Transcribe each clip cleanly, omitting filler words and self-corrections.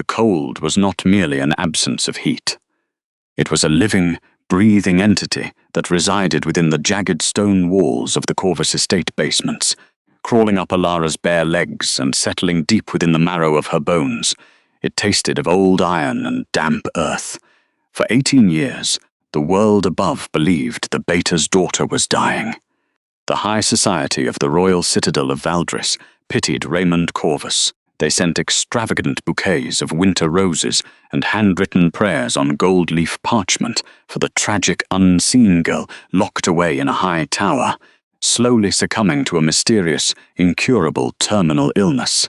The cold was not merely an absence of heat. It was a living, breathing entity that resided within the jagged stone walls of the Corvus estate basements, crawling up Alara's bare legs and settling deep within the marrow of her bones. It tasted of old iron and damp earth. For 18 years, the world above believed the Beta's daughter was dying. The high society of the royal citadel of Valdris pitied Raymond Corvus. They sent extravagant bouquets of winter roses and handwritten prayers on gold-leaf parchment for the tragic unseen girl locked away in a high tower, slowly succumbing to a mysterious, incurable terminal illness.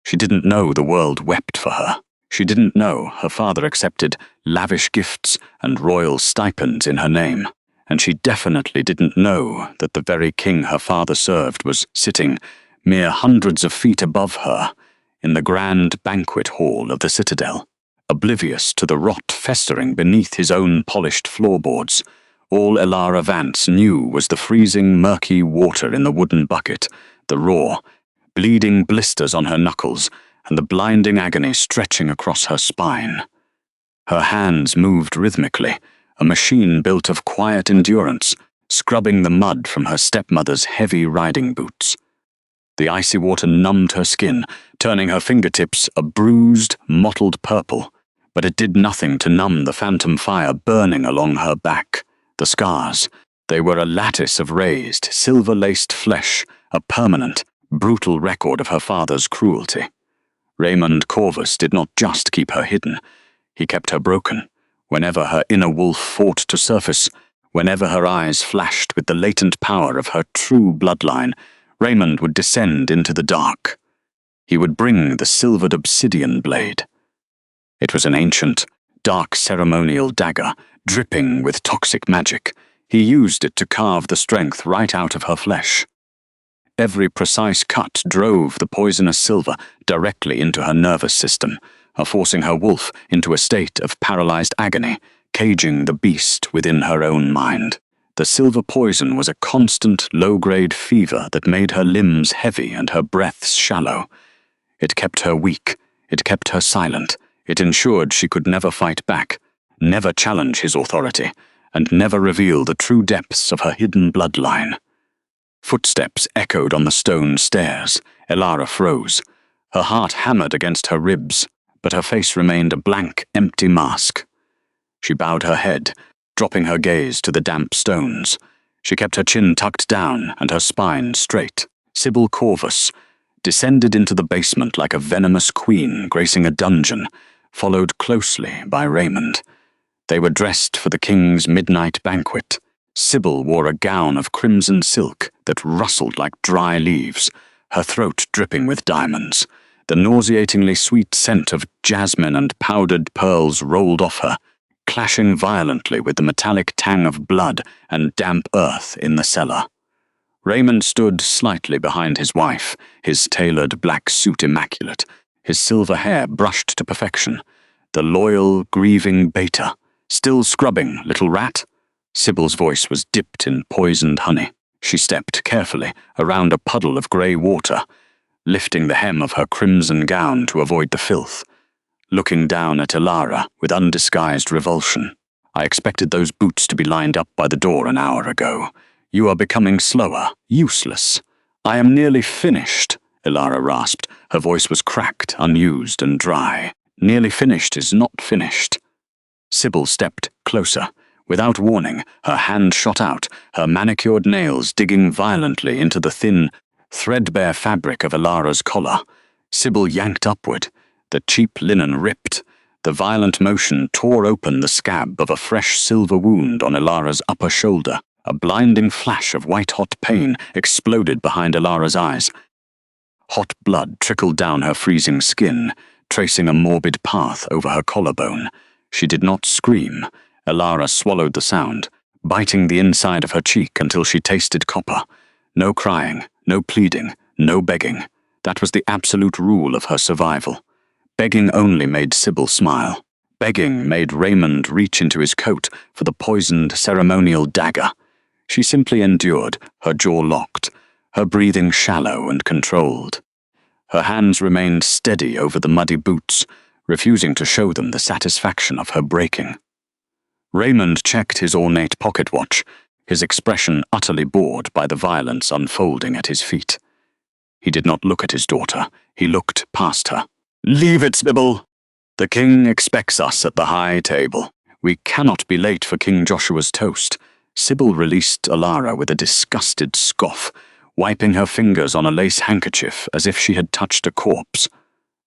She didn't know the world wept for her. She didn't know her father accepted lavish gifts and royal stipends in her name. And she definitely didn't know that the very king her father served was sitting, mere hundreds of feet above her, in the grand banquet hall of the citadel, oblivious to the rot festering beneath his own polished floorboards. All Elara Vance knew was the freezing, murky water in the wooden bucket, the raw, bleeding blisters on her knuckles, and the blinding agony stretching across her spine. Her hands moved rhythmically, a machine built of quiet endurance, scrubbing the mud from her stepmother's heavy riding boots. The icy water numbed her skin, turning her fingertips a bruised, mottled purple, but it did nothing to numb the phantom fire burning along her back. The scars, they were a lattice of raised, silver-laced flesh, a permanent, brutal record of her father's cruelty. Raymond Corvus did not just keep her hidden, he kept her broken. Whenever her inner wolf fought to surface, whenever her eyes flashed with the latent power of her true bloodline, Raymond would descend into the dark. He would bring the silvered obsidian blade. It was an ancient, dark ceremonial dagger, dripping with toxic magic. He used it to carve the strength right out of her flesh. Every precise cut drove the poisonous silver directly into her nervous system, forcing her wolf into a state of paralyzed agony, caging the beast within her own mind. The silver poison was a constant, low-grade fever that made her limbs heavy and her breaths shallow. It kept her weak, it kept her silent, it ensured she could never fight back, never challenge his authority, and never reveal the true depths of her hidden bloodline. Footsteps echoed on the stone stairs. Elara froze. Her heart hammered against her ribs, but her face remained a blank, empty mask. She bowed her head, dropping her gaze to the damp stones. She kept her chin tucked down and her spine straight. Sybil Corvus descended into the basement like a venomous queen gracing a dungeon, followed closely by Raymond. They were dressed for the king's midnight banquet. Sybil wore a gown of crimson silk that rustled like dry leaves, her throat dripping with diamonds. The nauseatingly sweet scent of jasmine and powdered pearls rolled off her, clashing violently with the metallic tang of blood and damp earth in the cellar. Raymond stood slightly behind his wife, his tailored black suit immaculate, his silver hair brushed to perfection. The loyal, grieving Beta. Still scrubbing, little rat? Sybil's voice was dipped in poisoned honey. She stepped carefully around a puddle of grey water, lifting the hem of her crimson gown to avoid the filth, looking down at Elara with undisguised revulsion. I expected those boots to be lined up by the door an hour ago. You are becoming slower, useless. I am nearly finished, Elara rasped. Her voice was cracked, unused, and dry. Nearly finished is not finished. Sybil stepped closer. Without warning, her hand shot out, her manicured nails digging violently into the thin, threadbare fabric of Elara's collar. Sybil yanked upward. The cheap linen ripped. The violent motion tore open the scab of a fresh silver wound on Elara's upper shoulder. A blinding flash of white-hot pain exploded behind Elara's eyes. Hot blood trickled down her freezing skin, tracing a morbid path over her collarbone. She did not scream. Elara swallowed the sound, biting the inside of her cheek until she tasted copper. No crying, no pleading, no begging. That was the absolute rule of her survival. Begging only made Sybil smile. Begging made Raymond reach into his coat for the poisoned ceremonial dagger. She simply endured, her jaw locked, her breathing shallow and controlled. Her hands remained steady over the muddy boots, refusing to show them the satisfaction of her breaking. Raymond checked his ornate pocket watch, his expression utterly bored by the violence unfolding at his feet. He did not look at his daughter. He looked past her. "Leave it, Sybil! The king expects us at the high table. We cannot be late for King Joshua's toast." Sybil released Alara with a disgusted scoff, wiping her fingers on a lace handkerchief as if she had touched a corpse.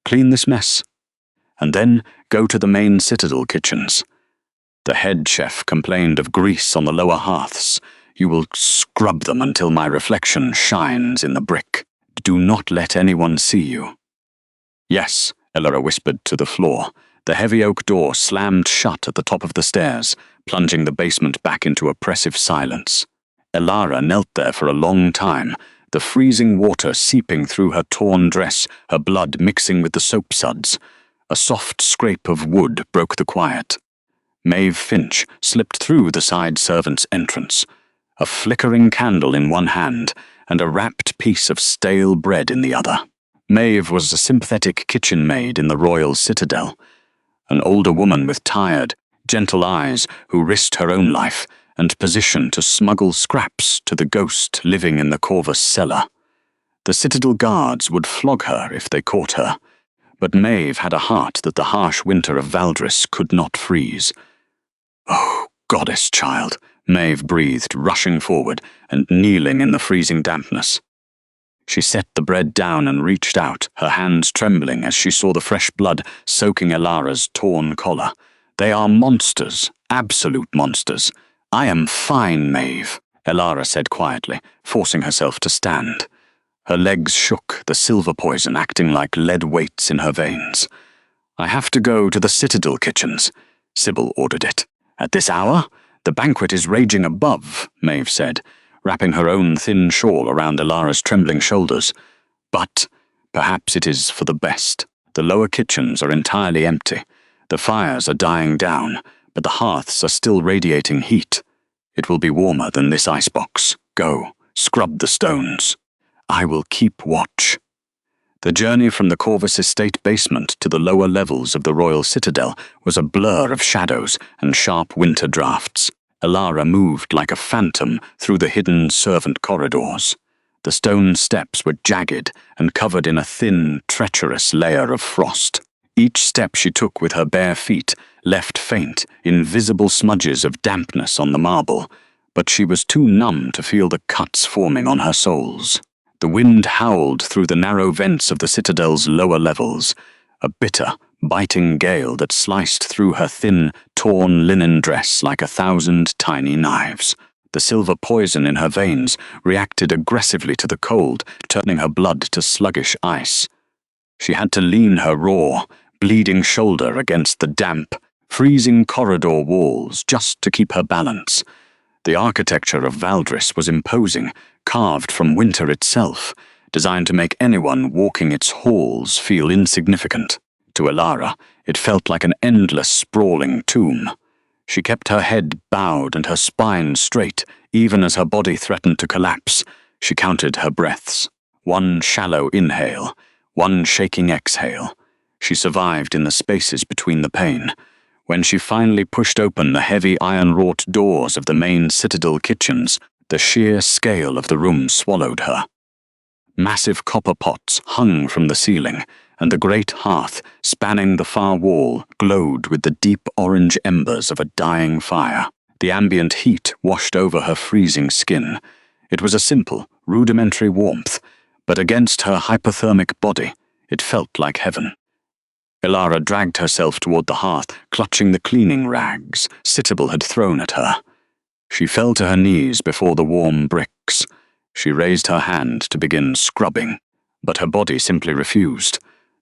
"Clean this mess. And then go to the main citadel kitchens. The head chef complained of grease on the lower hearths. You will scrub them until my reflection shines in the brick. Do not let anyone see you." "Yes," Elara whispered to the floor. The heavy oak door slammed shut at the top of the stairs, plunging the basement back into oppressive silence. Elara knelt there for a long time, the freezing water seeping through her torn dress, her blood mixing with the soap suds. A soft scrape of wood broke the quiet. Maeve Finch slipped through the side servant's entrance, a flickering candle in one hand and a wrapped piece of stale bread in the other. Maeve was a sympathetic kitchen maid in the royal citadel, an older woman with tired, gentle eyes who risked her own life and position to smuggle scraps to the ghost living in the Corvus cellar. The citadel guards would flog her if they caught her, but Maeve had a heart that the harsh winter of Valdris could not freeze. "Oh, goddess child," Maeve breathed, rushing forward and kneeling in the freezing dampness. She set the bread down and reached out, her hands trembling as she saw the fresh blood soaking Elara's torn collar. "They are monsters, absolute monsters. I am fine, Maeve," Elara said quietly, forcing herself to stand. Her legs shook, the silver poison acting like lead weights in her veins. "I have to go to the citadel kitchens," Sybil ordered it. "At this hour? The banquet is raging above," Maeve said, wrapping her own thin shawl around Elara's trembling shoulders. "But perhaps it is for the best. The lower kitchens are entirely empty. The fires are dying down, but the hearths are still radiating heat. It will be warmer than this icebox. Go, scrub the stones. I will keep watch." The journey from the Corvus estate basement to the lower levels of the royal citadel was a blur of shadows and sharp winter drafts. Elara moved like a phantom through the hidden servant corridors. The stone steps were jagged and covered in a thin, treacherous layer of frost. Each step she took with her bare feet left faint, invisible smudges of dampness on the marble, but she was too numb to feel the cuts forming on her soles. The wind howled through the narrow vents of the citadel's lower levels, a bitter, biting gale that sliced through her thin, torn linen dress like 1,000 tiny knives. The silver poison in her veins reacted aggressively to the cold, turning her blood to sluggish ice. She had to lean her raw, bleeding shoulder against the damp, freezing corridor walls just to keep her balance. The architecture of Valdris was imposing, carved from winter itself, designed to make anyone walking its halls feel insignificant. To Elara, it felt like an endless, sprawling tomb. She kept her head bowed and her spine straight, even as her body threatened to collapse. She counted her breaths. One shallow inhale, one shaking exhale. She survived in the spaces between the pain. When she finally pushed open the heavy iron-wrought doors of the main citadel kitchens, the sheer scale of the room swallowed her. Massive copper pots hung from the ceiling, and the great hearth, spanning the far wall, glowed with the deep orange embers of a dying fire. The ambient heat washed over her freezing skin. It was a simple, rudimentary warmth, but against her hypothermic body, it felt like heaven. Elara dragged herself toward the hearth, clutching the cleaning rags Sybil had thrown at her. She fell to her knees before the warm bricks. She raised her hand to begin scrubbing, but her body simply refused.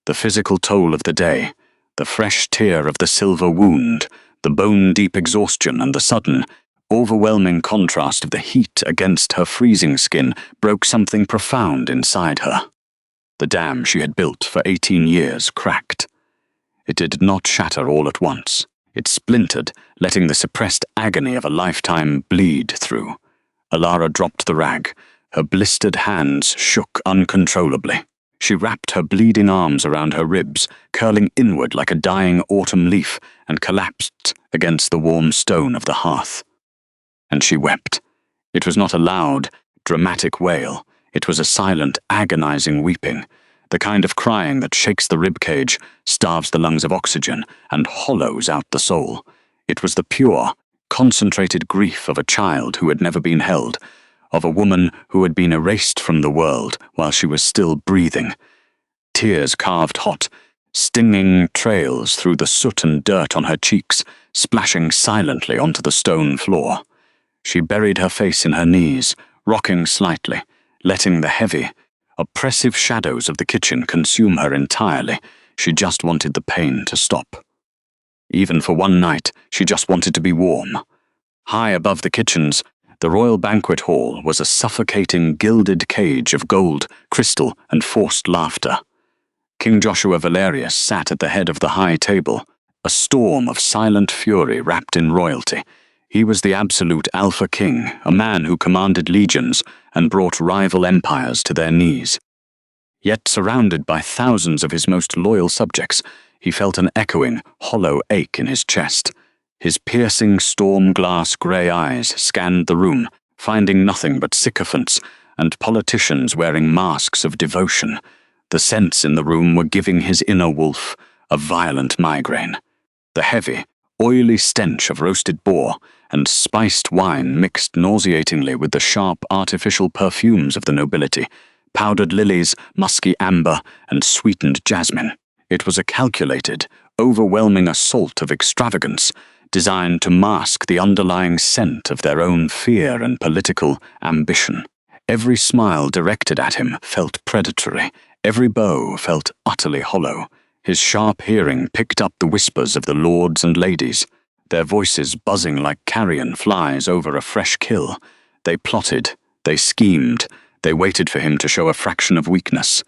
The physical toll of the day, the fresh tear of the silver wound, the bone-deep exhaustion and the sudden, overwhelming contrast of the heat against her freezing skin broke something profound inside her. The dam she had built for 18 years cracked. It did not shatter all at once. It splintered, letting the suppressed agony of a lifetime bleed through. Elara dropped the rag. Her blistered hands shook uncontrollably. She wrapped her bleeding arms around her ribs, curling inward like a dying autumn leaf, and collapsed against the warm stone of the hearth. And she wept. It was not a loud, dramatic wail. It was a silent, agonizing weeping, the kind of crying that shakes the ribcage, starves the lungs of oxygen, and hollows out the soul. It was the pure, concentrated grief of a child who had never been held, of a woman who had been erased from the world while she was still breathing. Tears carved hot, stinging trails through the soot and dirt on her cheeks, splashing silently onto the stone floor. She buried her face in her knees, rocking slightly, letting the heavy, oppressive shadows of the kitchen consume her entirely. She just wanted the pain to stop. Even for one night, she just wanted to be warm. High above the kitchens, the royal banquet hall was a suffocating gilded cage of gold, crystal, and forced laughter. King Joshua Valerius sat at the head of the high table, a storm of silent fury wrapped in royalty. He was the absolute Alpha King, a man who commanded legions and brought rival empires to their knees. Yet surrounded by thousands of his most loyal subjects, he felt an echoing, hollow ache in his chest. His piercing storm-glass grey eyes scanned the room, finding nothing but sycophants and politicians wearing masks of devotion. The scents in the room were giving his inner wolf a violent migraine. The heavy, oily stench of roasted boar and spiced wine mixed nauseatingly with the sharp artificial perfumes of the nobility, powdered lilies, musky amber, and sweetened jasmine. It was a calculated, overwhelming assault of extravagance, designed to mask the underlying scent of their own fear and political ambition. Every smile directed at him felt predatory. Every bow felt utterly hollow. His sharp hearing picked up the whispers of the lords and ladies, their voices buzzing like carrion flies over a fresh kill. They plotted, they schemed, they waited for him to show a fraction of weakness.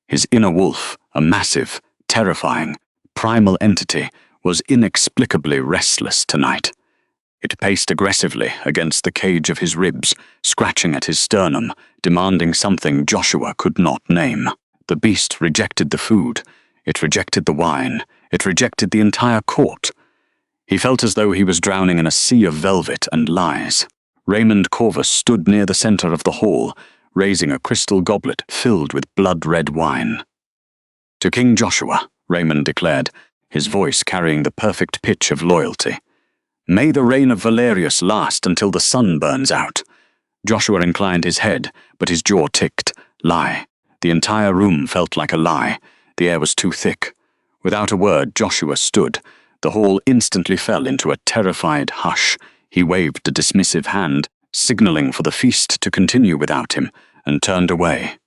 His inner wolf, a massive, terrifying, primal entity, was inexplicably restless tonight. It paced aggressively against the cage of his ribs, scratching at his sternum, demanding something Joshua could not name. The beast rejected the food. It rejected the wine. It rejected the entire court. He felt as though he was drowning in a sea of velvet and lies. Raymond Corvus stood near the center of the hall, raising a crystal goblet filled with blood-red wine. "To King Joshua," Raymond declared, his voice carrying the perfect pitch of loyalty. "May the reign of Valerius last until the sun burns out." Joshua inclined his head, but his jaw ticked. Lie. The entire room felt like a lie. The air was too thick. Without a word, Joshua stood. The hall instantly fell into a terrified hush. He waved a dismissive hand, signaling for the feast to continue without him, and turned away.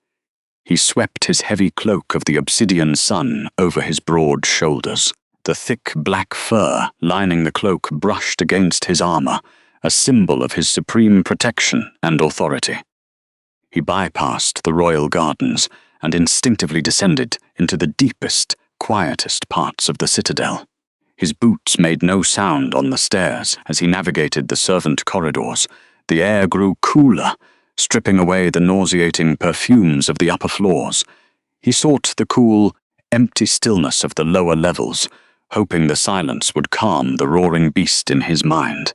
He swept his heavy cloak of the obsidian sun over his broad shoulders. The thick black fur lining the cloak brushed against his armor, a symbol of his supreme protection and authority. He bypassed the royal gardens and instinctively descended into the deepest, quietest parts of the citadel. His boots made no sound on the stairs as he navigated the servant corridors. The air grew cooler, stripping away the nauseating perfumes of the upper floors. He sought the cool, empty stillness of the lower levels, hoping the silence would calm the roaring beast in his mind.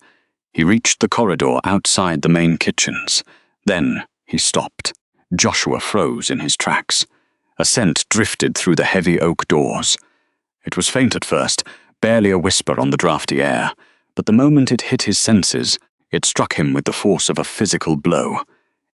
He reached the corridor outside the main kitchens. Then he stopped. Joshua froze in his tracks. A scent drifted through the heavy oak doors. It was faint at first, barely a whisper on the drafty air, but the moment it hit his senses, it struck him with the force of a physical blow.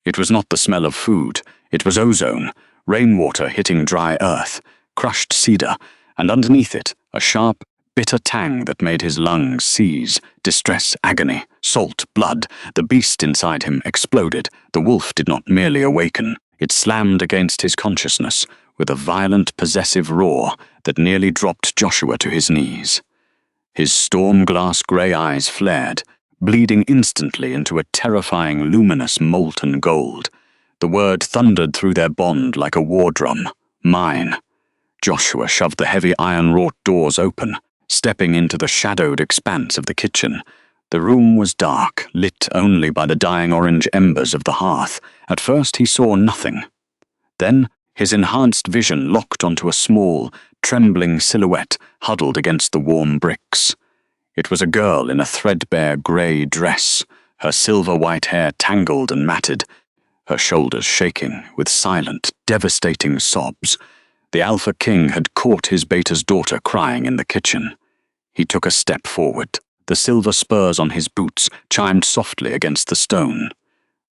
It was not the smell of food, it was ozone, rainwater hitting dry earth, crushed cedar, and underneath it, a sharp, bitter tang that made his lungs seize, distress, agony, salt, blood. The beast inside him exploded. The wolf did not merely awaken. It slammed against his consciousness with a violent, possessive roar that nearly dropped Joshua to his knees. His storm-glass grey eyes flared, bleeding instantly into a terrifying, luminous, molten gold. The word thundered through their bond like a war drum. Mine. Joshua shoved the heavy iron-wrought doors open, stepping into the shadowed expanse of the kitchen. The room was dark, lit only by the dying orange embers of the hearth. At first he saw nothing. Then His enhanced vision locked onto a small, trembling silhouette huddled against the warm bricks. It was a girl in a threadbare grey dress, her silver-white hair tangled and matted, her shoulders shaking with silent, devastating sobs. The Alpha King had caught his beta's daughter crying in the kitchen. He took a step forward. The silver spurs on his boots chimed softly against the stone.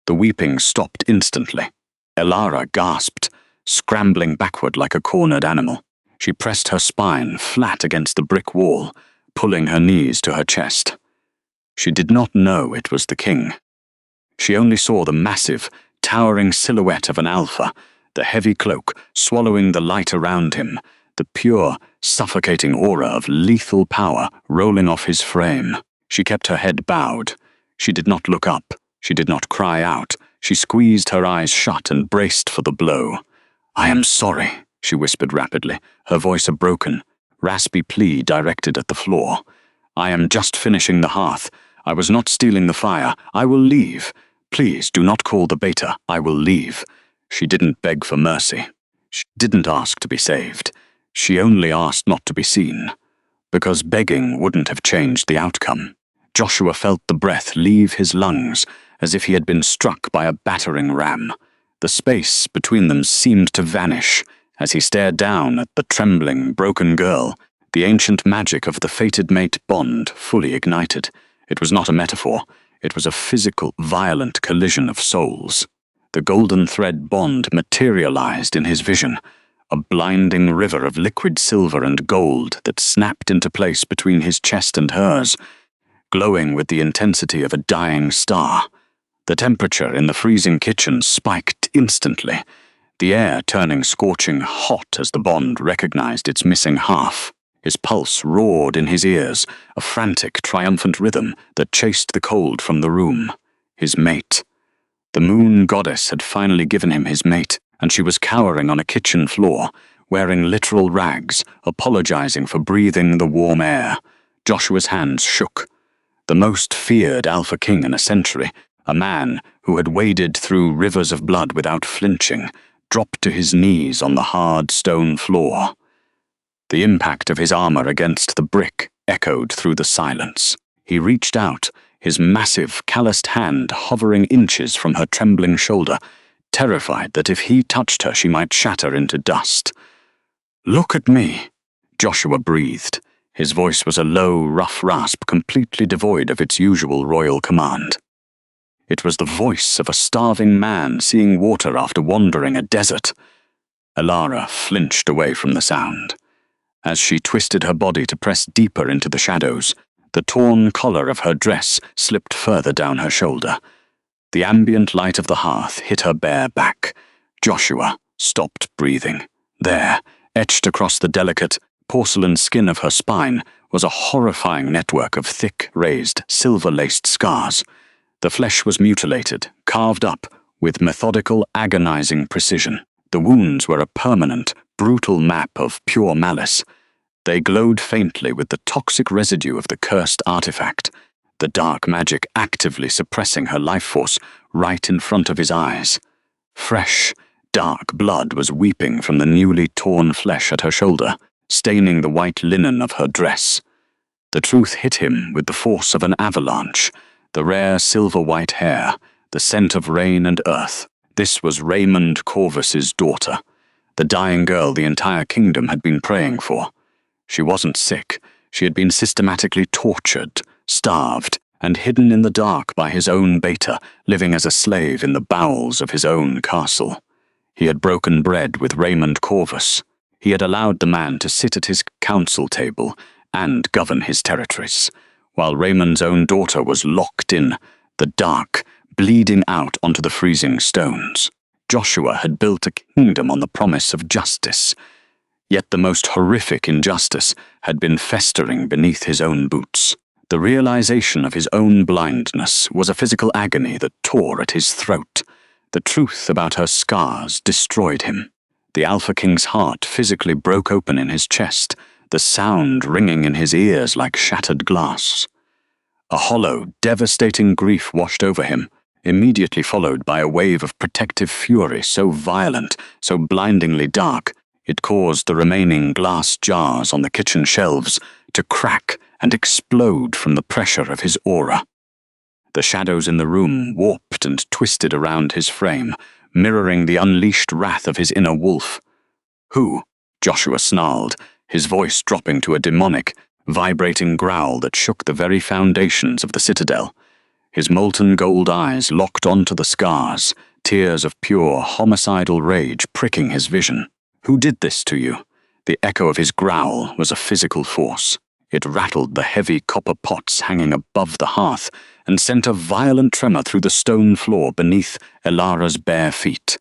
The weeping stopped instantly. Elara gasped, scrambling backward like a cornered animal. She pressed her spine flat against the brick wall, pulling her knees to her chest. She did not know it was the king. She only saw the massive, towering silhouette of an alpha, the heavy cloak swallowing the light around him, the pure, suffocating aura of lethal power rolling off his frame. She kept her head bowed. She did not look up. She did not cry out. She squeezed her eyes shut and braced for the blow. "I am sorry," she whispered rapidly, her voice a broken, raspy plea directed at the floor. "I am just finishing the hearth. I was not stealing the fire. I will leave. Please do not call the beta. I will leave." She didn't beg for mercy. She didn't ask to be saved. She only asked not to be seen. Because begging wouldn't have changed the outcome. Joshua felt the breath leave his lungs as if he had been struck by a battering ram. The space between them seemed to vanish as he stared down at the trembling, broken girl, the ancient magic of the fated mate bond fully ignited. It was not a metaphor. It was a physical, violent collision of souls. The golden thread bond materialized in his vision, a blinding river of liquid silver and gold that snapped into place between his chest and hers, glowing with the intensity of a dying star. The temperature in the freezing kitchen spiked instantly, the air turning scorching hot as the bond recognized its missing half. His pulse roared in his ears, a frantic, triumphant rhythm that chased the cold from the room. His mate. The moon goddess had finally given him his mate, and she was cowering on a kitchen floor, wearing literal rags, apologizing for breathing the warm air. Joshua's hands shook. The most feared Alpha King in a century, a man who had waded through rivers of blood without flinching, dropped to his knees on the hard stone floor. The impact of his armor against the brick echoed through the silence. He reached out, his massive, calloused hand hovering inches from her trembling shoulder, terrified that if he touched her she might shatter into dust. "Look at me," Joshua breathed. His voice was a low, rough rasp completely devoid of its usual royal command. It was the voice of a starving man seeing water after wandering a desert. Elara flinched away from the sound. As she twisted her body to press deeper into the shadows, the torn collar of her dress slipped further down her shoulder. The ambient light of the hearth hit her bare back. Joshua stopped breathing. There, etched across the delicate, porcelain skin of her spine, was a horrifying network of thick, raised, silver-laced scars. The flesh was mutilated, carved up, with methodical, agonizing precision. The wounds were a permanent, brutal map of pure malice. They glowed faintly with the toxic residue of the cursed artifact, the dark magic actively suppressing her life force right in front of his eyes. Fresh, dark blood was weeping from the newly torn flesh at her shoulder, staining the white linen of her dress. The truth hit him with the force of an avalanche, the rare silver-white hair, the scent of rain and earth. This was Raymond Corvus's daughter, the dying girl the entire kingdom had been praying for. She wasn't sick. She had been systematically tortured, starved, and hidden in the dark by his own beta, living as a slave in the bowels of his own castle. He had broken bread with Raymond Corvus. He had allowed the man to sit at his council table and govern his territories, while Raymond's own daughter was locked in the dark, bleeding out onto the freezing stones. Joshua had built a kingdom on the promise of justice, yet the most horrific injustice had been festering beneath his own boots. The realization of his own blindness was a physical agony that tore at his throat. The truth about her scars destroyed him. The Alpha King's heart physically broke open in his chest, the sound ringing in his ears like shattered glass. A hollow, devastating grief washed over him. immediately followed by a wave of protective fury so violent, so blindingly dark, it caused the remaining glass jars on the kitchen shelves to crack and explode from the pressure of his aura. The shadows in the room warped and twisted around his frame, mirroring the unleashed wrath of his inner wolf. "Who?" Joshua snarled, his voice dropping to a demonic, vibrating growl that shook the very foundations of the citadel. His molten gold eyes locked onto the scars, tears of pure, homicidal rage pricking his vision. "Who did this to you?" The echo of his growl was a physical force. It rattled the heavy copper pots hanging above the hearth and sent a violent tremor through the stone floor beneath Elara's bare feet.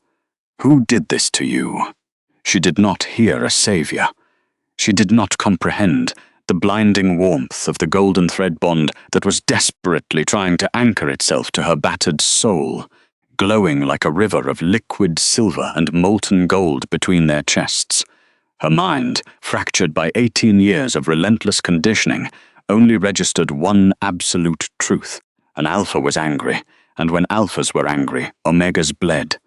"Who did this to you?" She did not hear a savior. She did not comprehend the blinding warmth of the golden thread bond that was desperately trying to anchor itself to her battered soul, glowing like a river of liquid silver and molten gold between their chests. Her mind, fractured by 18 years of relentless conditioning, only registered one absolute truth. An alpha was angry, and when alphas were angry, omegas bled.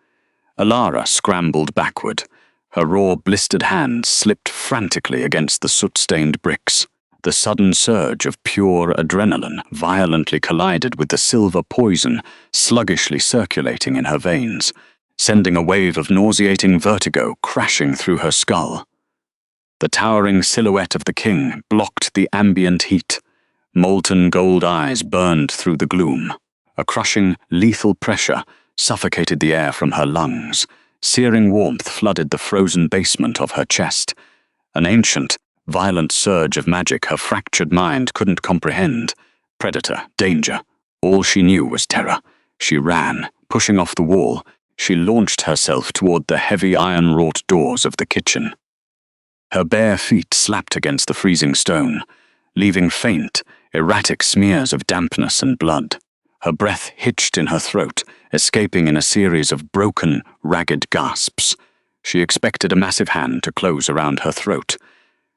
Elara scrambled backward. Her raw, blistered hands slipped frantically against the soot-stained bricks. The sudden surge of pure adrenaline violently collided with the silver poison sluggishly circulating in her veins, sending a wave of nauseating vertigo crashing through her skull. The towering silhouette of the king blocked the ambient heat. Molten gold eyes burned through the gloom. A crushing, lethal pressure suffocated the air from her lungs. Searing warmth flooded the frozen basement of her chest. An ancient, violent surge of magic her fractured mind couldn't comprehend. Predator, danger. All she knew was terror. She ran, pushing off the wall. She launched herself toward the heavy iron-wrought doors of the kitchen. Her bare feet slapped against the freezing stone, leaving faint, erratic smears of dampness and blood. Her breath hitched in her throat, escaping in a series of broken, ragged gasps. She expected a massive hand to close around her throat.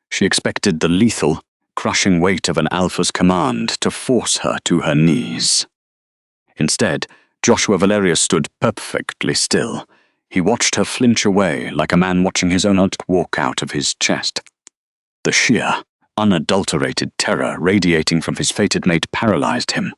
She expected the lethal, crushing weight of an alpha's command to force her to her knees. Instead, Joshua Valerius stood perfectly still. He watched her flinch away like a man watching his own heart walk out of his chest. The sheer, unadulterated terror radiating from his fated mate paralyzed him.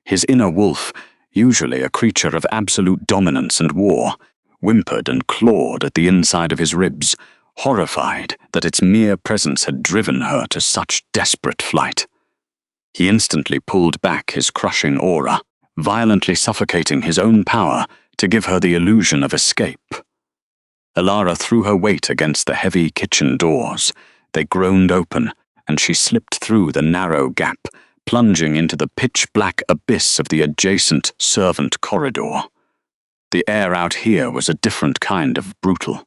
His inner wolf, usually a creature of absolute dominance and war, whimpered and clawed at the inside of his ribs, horrified that its mere presence had driven her to such desperate flight. He instantly pulled back his crushing aura, violently suffocating his own power to give her the illusion of escape. Elara threw her weight against the heavy kitchen doors. They groaned open, and she slipped through the narrow gap, plunging into the pitch-black abyss of the adjacent servant corridor. The air out here was a different kind of brutal.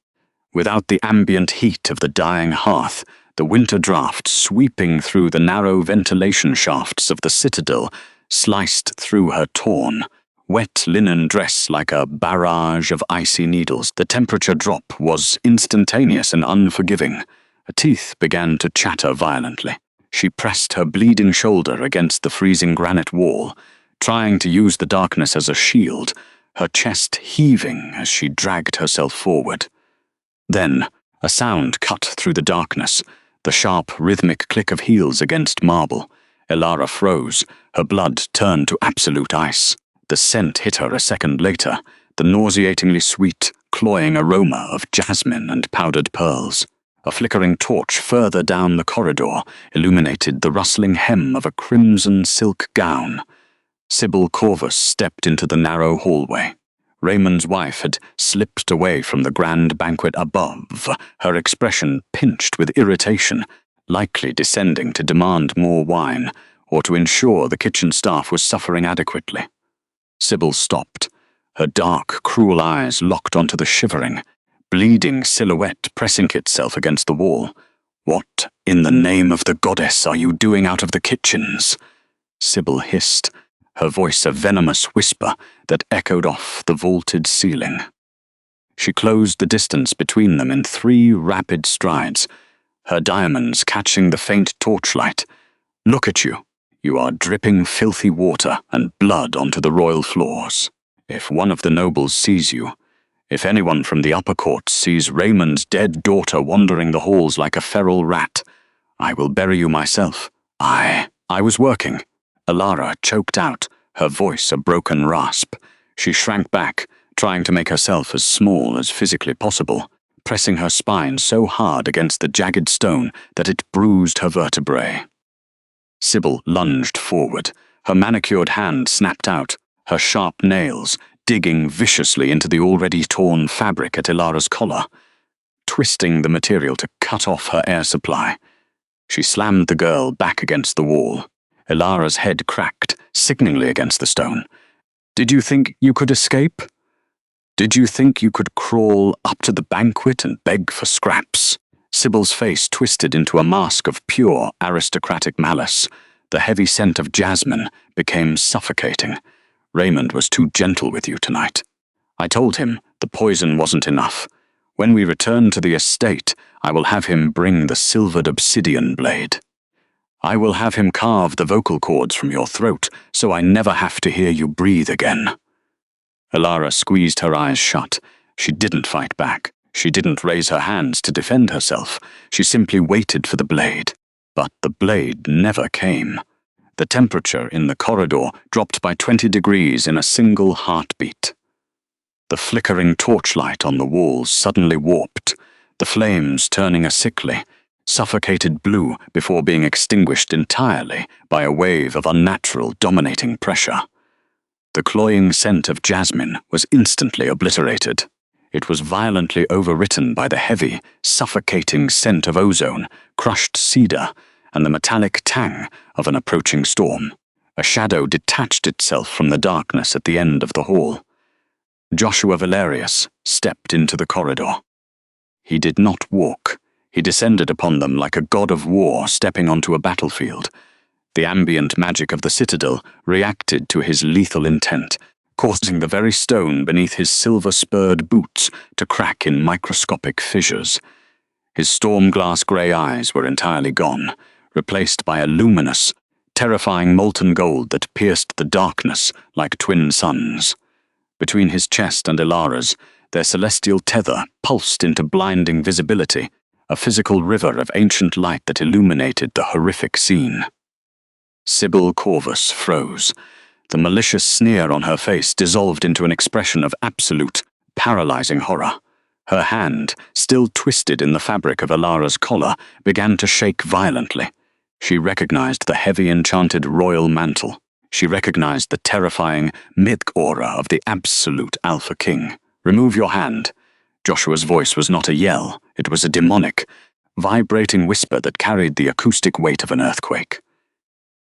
Without the ambient heat of the dying hearth, the winter draft sweeping through the narrow ventilation shafts of the citadel sliced through her torn, wet linen dress like a barrage of icy needles. The temperature drop was instantaneous and unforgiving. Her teeth began to chatter violently. She pressed her bleeding shoulder against the freezing granite wall, trying to use the darkness as a shield, her chest heaving as she dragged herself forward. Then, a sound cut through the darkness, the sharp, rhythmic click of heels against marble. Elara froze, her blood turned to absolute ice. The scent hit her a second later, the nauseatingly sweet, cloying aroma of jasmine and powdered pearls. A flickering torch further down the corridor illuminated the rustling hem of a crimson silk gown. Sybil Corvus stepped into the narrow hallway. Raymond's wife had slipped away from the grand banquet above, her expression pinched with irritation, likely descending to demand more wine or to ensure the kitchen staff was suffering adequately. Sybil stopped, her dark, cruel eyes locked onto the shivering, bleeding silhouette pressing itself against the wall. "What, in the name of the goddess, are you doing out of the kitchens?" Sybil hissed, her voice a venomous whisper that echoed off the vaulted ceiling. She closed the distance between them in 3 rapid strides, her diamonds catching the faint torchlight. "Look at you. You are dripping filthy water and blood onto the royal floors." If one of the nobles sees you, if anyone from the upper courts sees Raymond's dead daughter wandering the halls like a feral rat, I will bury you myself. I was working. Alara choked out, her voice a broken rasp. She shrank back, trying to make herself as small as physically possible, pressing her spine so hard against the jagged stone that it bruised her vertebrae. Sybil lunged forward, her manicured hand snapped out, her sharp nails digging viciously into the already torn fabric at Ilara's collar, twisting the material to cut off her air supply. She slammed the girl back against the wall. Ilara's head cracked, sickeningly against the stone. Did you think you could escape? Did you think you could crawl up to the banquet and beg for scraps? Sybil's face twisted into a mask of pure aristocratic malice. The heavy scent of jasmine became suffocating. Raymond was too gentle with you tonight. I told him the poison wasn't enough. When we return to the estate, I will have him bring the silvered obsidian blade. I will have him carve the vocal cords from your throat, so I never have to hear you breathe again. Ilara squeezed her eyes shut. She didn't fight back. She didn't raise her hands to defend herself. She simply waited for the blade. But the blade never came. The temperature in the corridor dropped by 20 degrees in a single heartbeat. The flickering torchlight on the walls suddenly warped, the flames turning a sickly, suffocated blue before being extinguished entirely by a wave of unnatural, dominating pressure. The cloying scent of jasmine was instantly obliterated. It was violently overwritten by the heavy, suffocating scent of ozone, crushed cedar, and the metallic tang of an approaching storm. A shadow detached itself from the darkness at the end of the hall. Joshua Valerius stepped into the corridor. He did not walk. He descended upon them like a god of war stepping onto a battlefield. The ambient magic of the citadel reacted to his lethal intent, causing the very stone beneath his silver-spurred boots to crack in microscopic fissures. His storm-glass grey eyes were entirely gone, replaced by a luminous, terrifying molten gold that pierced the darkness like twin suns. Between his chest and Ilara's, their celestial tether pulsed into blinding visibility, a physical river of ancient light that illuminated the horrific scene. Sybil Corvus froze. The malicious sneer on her face dissolved into an expression of absolute, paralyzing horror. Her hand, still twisted in the fabric of Ilara's collar, began to shake violently. She recognized the heavy enchanted royal mantle. She recognized the terrifying mythic aura of the absolute Alpha King. "Remove your hand." Joshua's voice was not a yell, it was a demonic, vibrating whisper that carried the acoustic weight of an earthquake.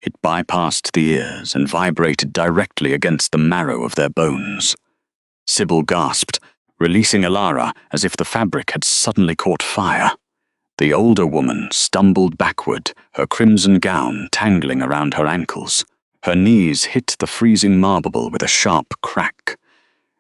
It bypassed the ears and vibrated directly against the marrow of their bones. Sybil gasped, releasing Ilara as if the fabric had suddenly caught fire. The older woman stumbled backward, her crimson gown tangling around her ankles. Her knees hit the freezing marble with a sharp crack.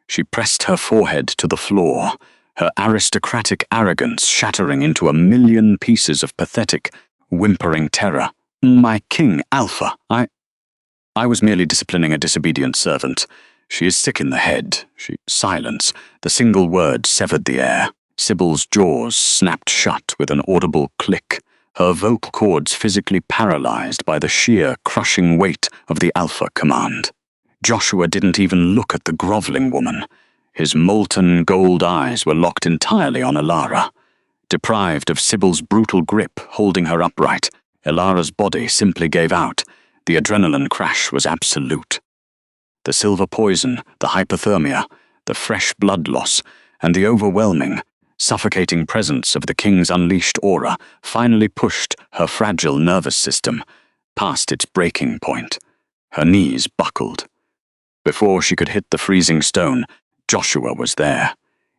She pressed her forehead to the floor, her aristocratic arrogance shattering into a million pieces of pathetic, whimpering terror. "My king, Alpha, I was merely disciplining a disobedient servant. She is sick in the head." Silence. The single word severed the air. Sybil's jaws snapped shut with an audible click, her vocal cords physically paralyzed by the sheer, crushing weight of the Alpha command. Joshua didn't even look at the groveling woman. His molten gold eyes were locked entirely on Ilara. Deprived of Sybil's brutal grip holding her upright, Ilara's body simply gave out. The adrenaline crash was absolute. The silver poison, the hypothermia, the fresh blood loss, and the overwhelming, suffocating presence of the king's unleashed aura finally pushed her fragile nervous system past its breaking point. Her knees buckled. Before she could hit the freezing stone, Joshua was there.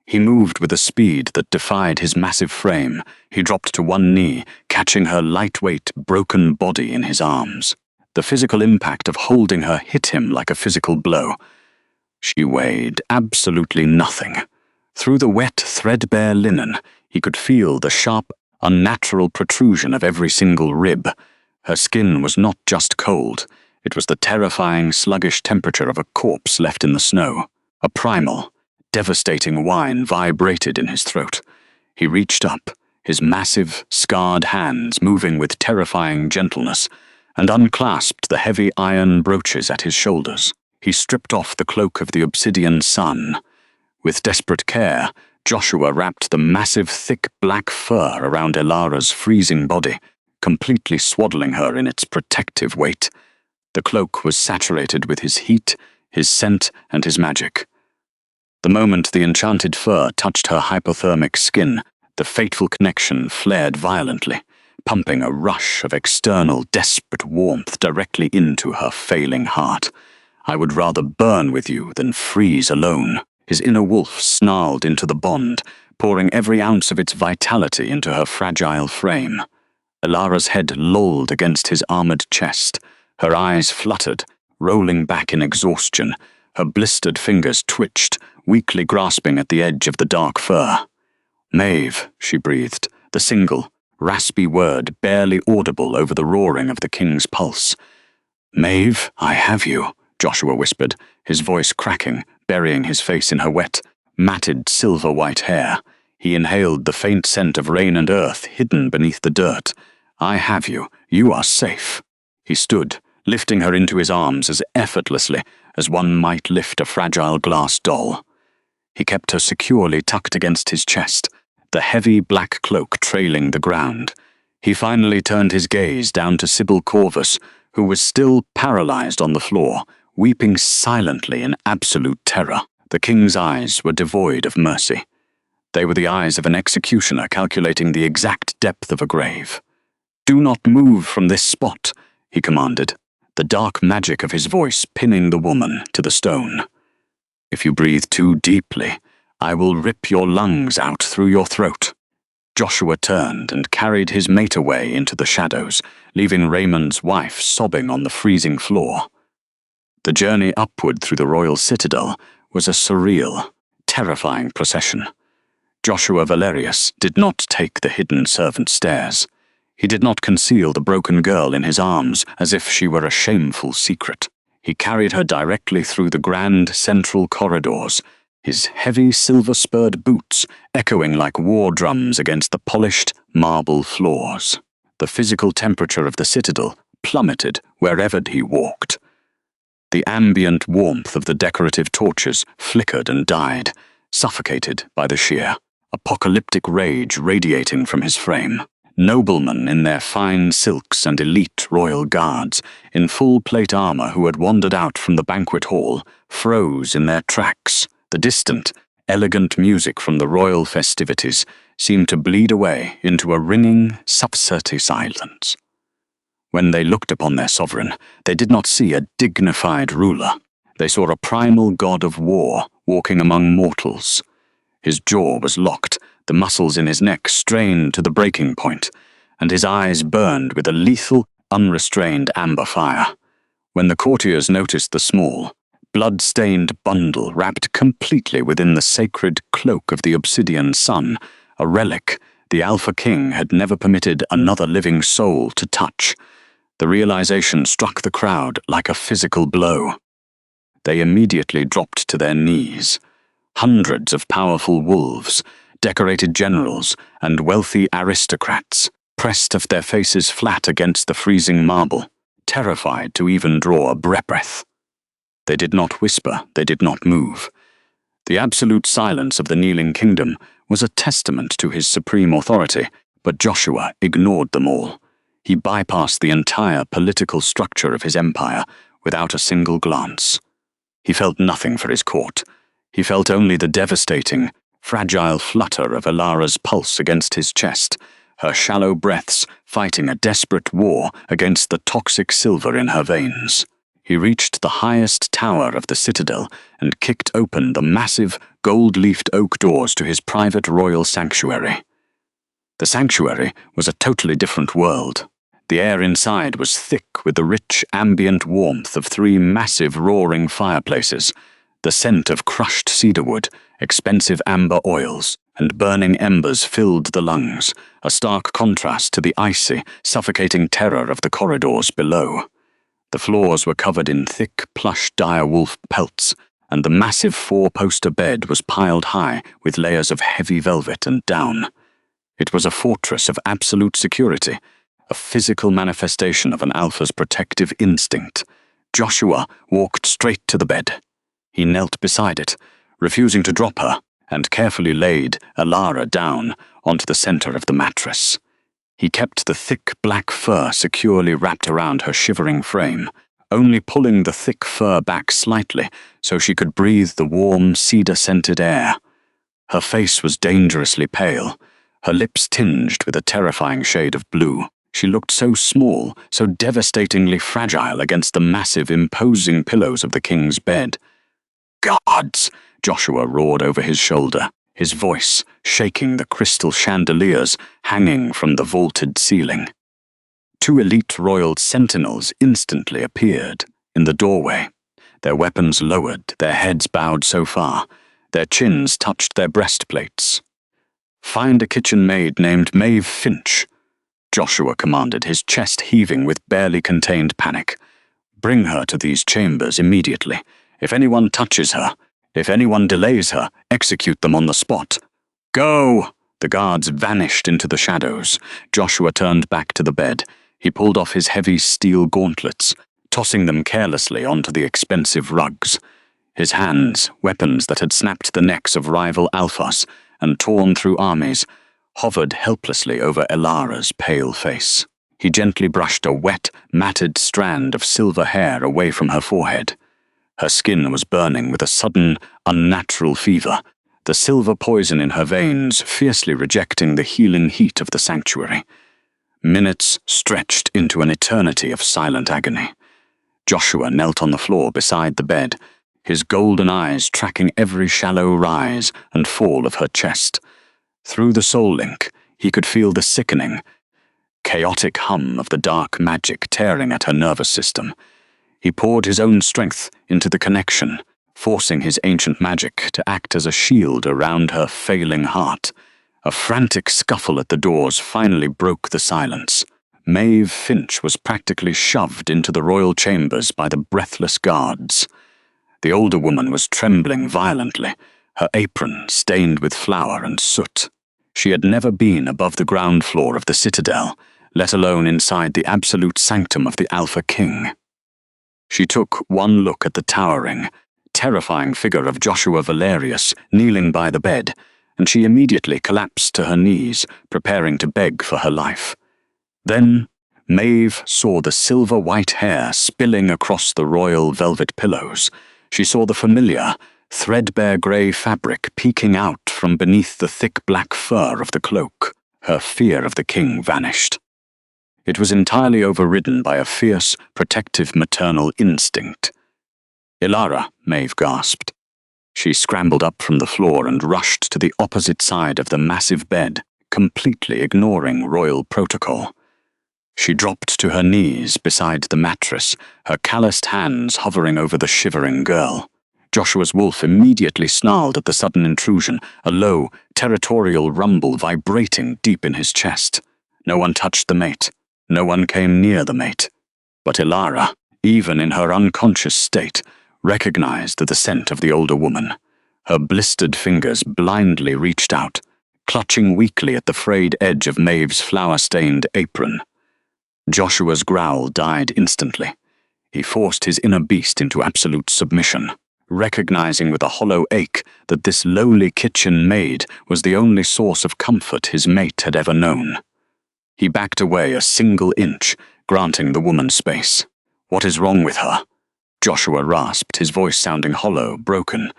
He moved with a speed that defied his massive frame. He dropped to one knee, catching her lightweight, broken body in his arms. The physical impact of holding her hit him like a physical blow. She weighed absolutely nothing. Through the wet, threadbare linen, he could feel the sharp, unnatural protrusion of every single rib. Her skin was not just cold. It was the terrifying, sluggish temperature of a corpse left in the snow. A primal, devastating whine vibrated in his throat. He reached up, his massive, scarred hands moving with terrifying gentleness, and unclasped the heavy iron brooches at his shoulders. He stripped off the cloak of the obsidian sun. With desperate care, Joshua wrapped the massive, thick black fur around Elara's freezing body, completely swaddling her in its protective weight. The cloak was saturated with his heat, his scent, and his magic. The moment the enchanted fur touched her hypothermic skin, the fateful connection flared violently, pumping a rush of external, desperate warmth directly into her failing heart. "I would rather burn with you than freeze alone." His inner wolf snarled into the bond, pouring every ounce of its vitality into her fragile frame. Elara's head lolled against his armored chest, her eyes fluttered, rolling back in exhaustion. Her blistered fingers twitched, weakly grasping at the edge of the dark fur. "Maeve," she breathed, the single, raspy word barely audible over the roaring of the king's pulse. "Maeve, I have you," Joshua whispered, his voice cracking, burying his face in her wet, matted silver-white hair. He inhaled the faint scent of rain and earth hidden beneath the dirt. "I have you. You are safe." He stood, lifting her into his arms as effortlessly as one might lift a fragile glass doll. He kept her securely tucked against his chest, the heavy black cloak trailing the ground. He finally turned his gaze down to Sybil Corvus, who was still paralyzed on the floor, weeping silently in absolute terror. The king's eyes were devoid of mercy. They were the eyes of an executioner calculating the exact depth of a grave. "Do not move from this spot," he commanded, the dark magic of his voice pinning the woman to the stone. "If you breathe too deeply, I will rip your lungs out through your throat." Joshua turned and carried his mate away into the shadows, leaving Raymond's wife sobbing on the freezing floor. The journey upward through the royal citadel was a surreal, terrifying procession. Joshua Valerius did not take the hidden servant stairs. He did not conceal the broken girl in his arms as if she were a shameful secret. He carried her directly through the grand central corridors, his heavy silver-spurred boots echoing like war drums against the polished marble floors. The physical temperature of the citadel plummeted wherever he walked. The ambient warmth of the decorative torches flickered and died, suffocated by the sheer, apocalyptic rage radiating from his frame. Noblemen in their fine silks and elite royal guards, in full plate armor who had wandered out from the banquet hall, froze in their tracks. The distant, elegant music from the royal festivities seemed to bleed away into a ringing, subserty silence. When they looked upon their sovereign, they did not see a dignified ruler. They saw a primal god of war walking among mortals. His jaw was locked, the muscles in his neck strained to the breaking point, and his eyes burned with a lethal, unrestrained amber fire. When the courtiers noticed the small, blood-stained bundle wrapped completely within the sacred cloak of the obsidian sun, a relic the Alpha King had never permitted another living soul to touch, the realization struck the crowd like a physical blow. They immediately dropped to their knees. Hundreds of powerful wolves, decorated generals, and wealthy aristocrats pressed their faces flat against the freezing marble, terrified to even draw a breath. They did not whisper, they did not move. The absolute silence of the kneeling kingdom was a testament to his supreme authority, but Joshua ignored them all. He bypassed the entire political structure of his empire without a single glance. He felt nothing for his court. He felt only the devastating, fragile flutter of Elara's pulse against his chest, her shallow breaths fighting a desperate war against the toxic silver in her veins. He reached the highest tower of the citadel and kicked open the massive, gold-leafed oak doors to his private royal sanctuary. The sanctuary was a totally different world. The air inside was thick with the rich, ambient warmth of 3 massive, roaring fireplaces. The scent of crushed cedarwood, expensive amber oils, and burning embers filled the lungs, a stark contrast to the icy, suffocating terror of the corridors below. The floors were covered in thick, plush direwolf pelts, and the massive four-poster bed was piled high with layers of heavy velvet and down. It was a fortress of absolute security, a physical manifestation of an alpha's protective instinct. Joshua walked straight to the bed. He knelt beside it, refusing to drop her, and carefully laid Elara down onto the center of the mattress. He kept the thick black fur securely wrapped around her shivering frame, only pulling the thick fur back slightly so she could breathe the warm, cedar-scented air. Her face was dangerously pale, her lips tinged with a terrifying shade of blue. She looked so small, so devastatingly fragile against the massive, imposing pillows of the king's bed. "Guards!" Joshua roared over his shoulder, his voice shaking the crystal chandeliers hanging from the vaulted ceiling. 2 elite royal sentinels instantly appeared in the doorway, their weapons lowered, their heads bowed so far, their chins touched their breastplates. "Find a kitchen maid named Maeve Finch," Joshua commanded, his chest heaving with barely contained panic. "Bring her to these chambers immediately. If anyone touches her, if anyone delays her, execute them on the spot." "Go!" The guards vanished into the shadows. Joshua turned back to the bed. He pulled off his heavy steel gauntlets, tossing them carelessly onto the expensive rugs. His hands, weapons that had snapped the necks of rival alphas and torn through armies, hovered helplessly over Elara's pale face. He gently brushed a wet, matted strand of silver hair away from her forehead. Her skin was burning with a sudden, unnatural fever, the silver poison in her veins fiercely rejecting the healing heat of the sanctuary. Minutes stretched into an eternity of silent agony. Joshua knelt on the floor beside the bed, his golden eyes tracking every shallow rise and fall of her chest. Through the soul link, he could feel the sickening, chaotic hum of the dark magic tearing at her nervous system. He poured his own strength into the connection, forcing his ancient magic to act as a shield around her failing heart. A frantic scuffle at the doors finally broke the silence. Maeve Finch was practically shoved into the royal chambers by the breathless guards. The older woman was trembling violently, her apron stained with flour and soot. She had never been above the ground floor of the citadel, let alone inside the absolute sanctum of the Alpha King. She took one look at the towering, terrifying figure of Joshua Valerius kneeling by the bed, and she immediately collapsed to her knees, preparing to beg for her life. Then Maeve saw the silver-white hair spilling across the royal velvet pillows. She saw the familiar, threadbare grey fabric peeking out from beneath the thick black fur of the cloak. Her fear of the king vanished. It was entirely overridden by a fierce, protective maternal instinct. "Elara," Maeve gasped. She scrambled up from the floor and rushed to the opposite side of the massive bed, completely ignoring royal protocol. She dropped to her knees beside the mattress, her calloused hands hovering over the shivering girl. Joshua's wolf immediately snarled at the sudden intrusion, a low, territorial rumble vibrating deep in his chest. No one touched the mate. No one came near the mate. But Elara, even in her unconscious state, recognized the scent of the older woman. Her blistered fingers blindly reached out, clutching weakly at the frayed edge of Maeve's flour-stained apron. Joshua's growl died instantly. He forced his inner beast into absolute submission, recognizing with a hollow ache that this lowly kitchen maid was the only source of comfort his mate had ever known. He backed away a single inch, granting the woman space. "What is wrong with her?" Joshua rasped, his voice sounding hollow, broken.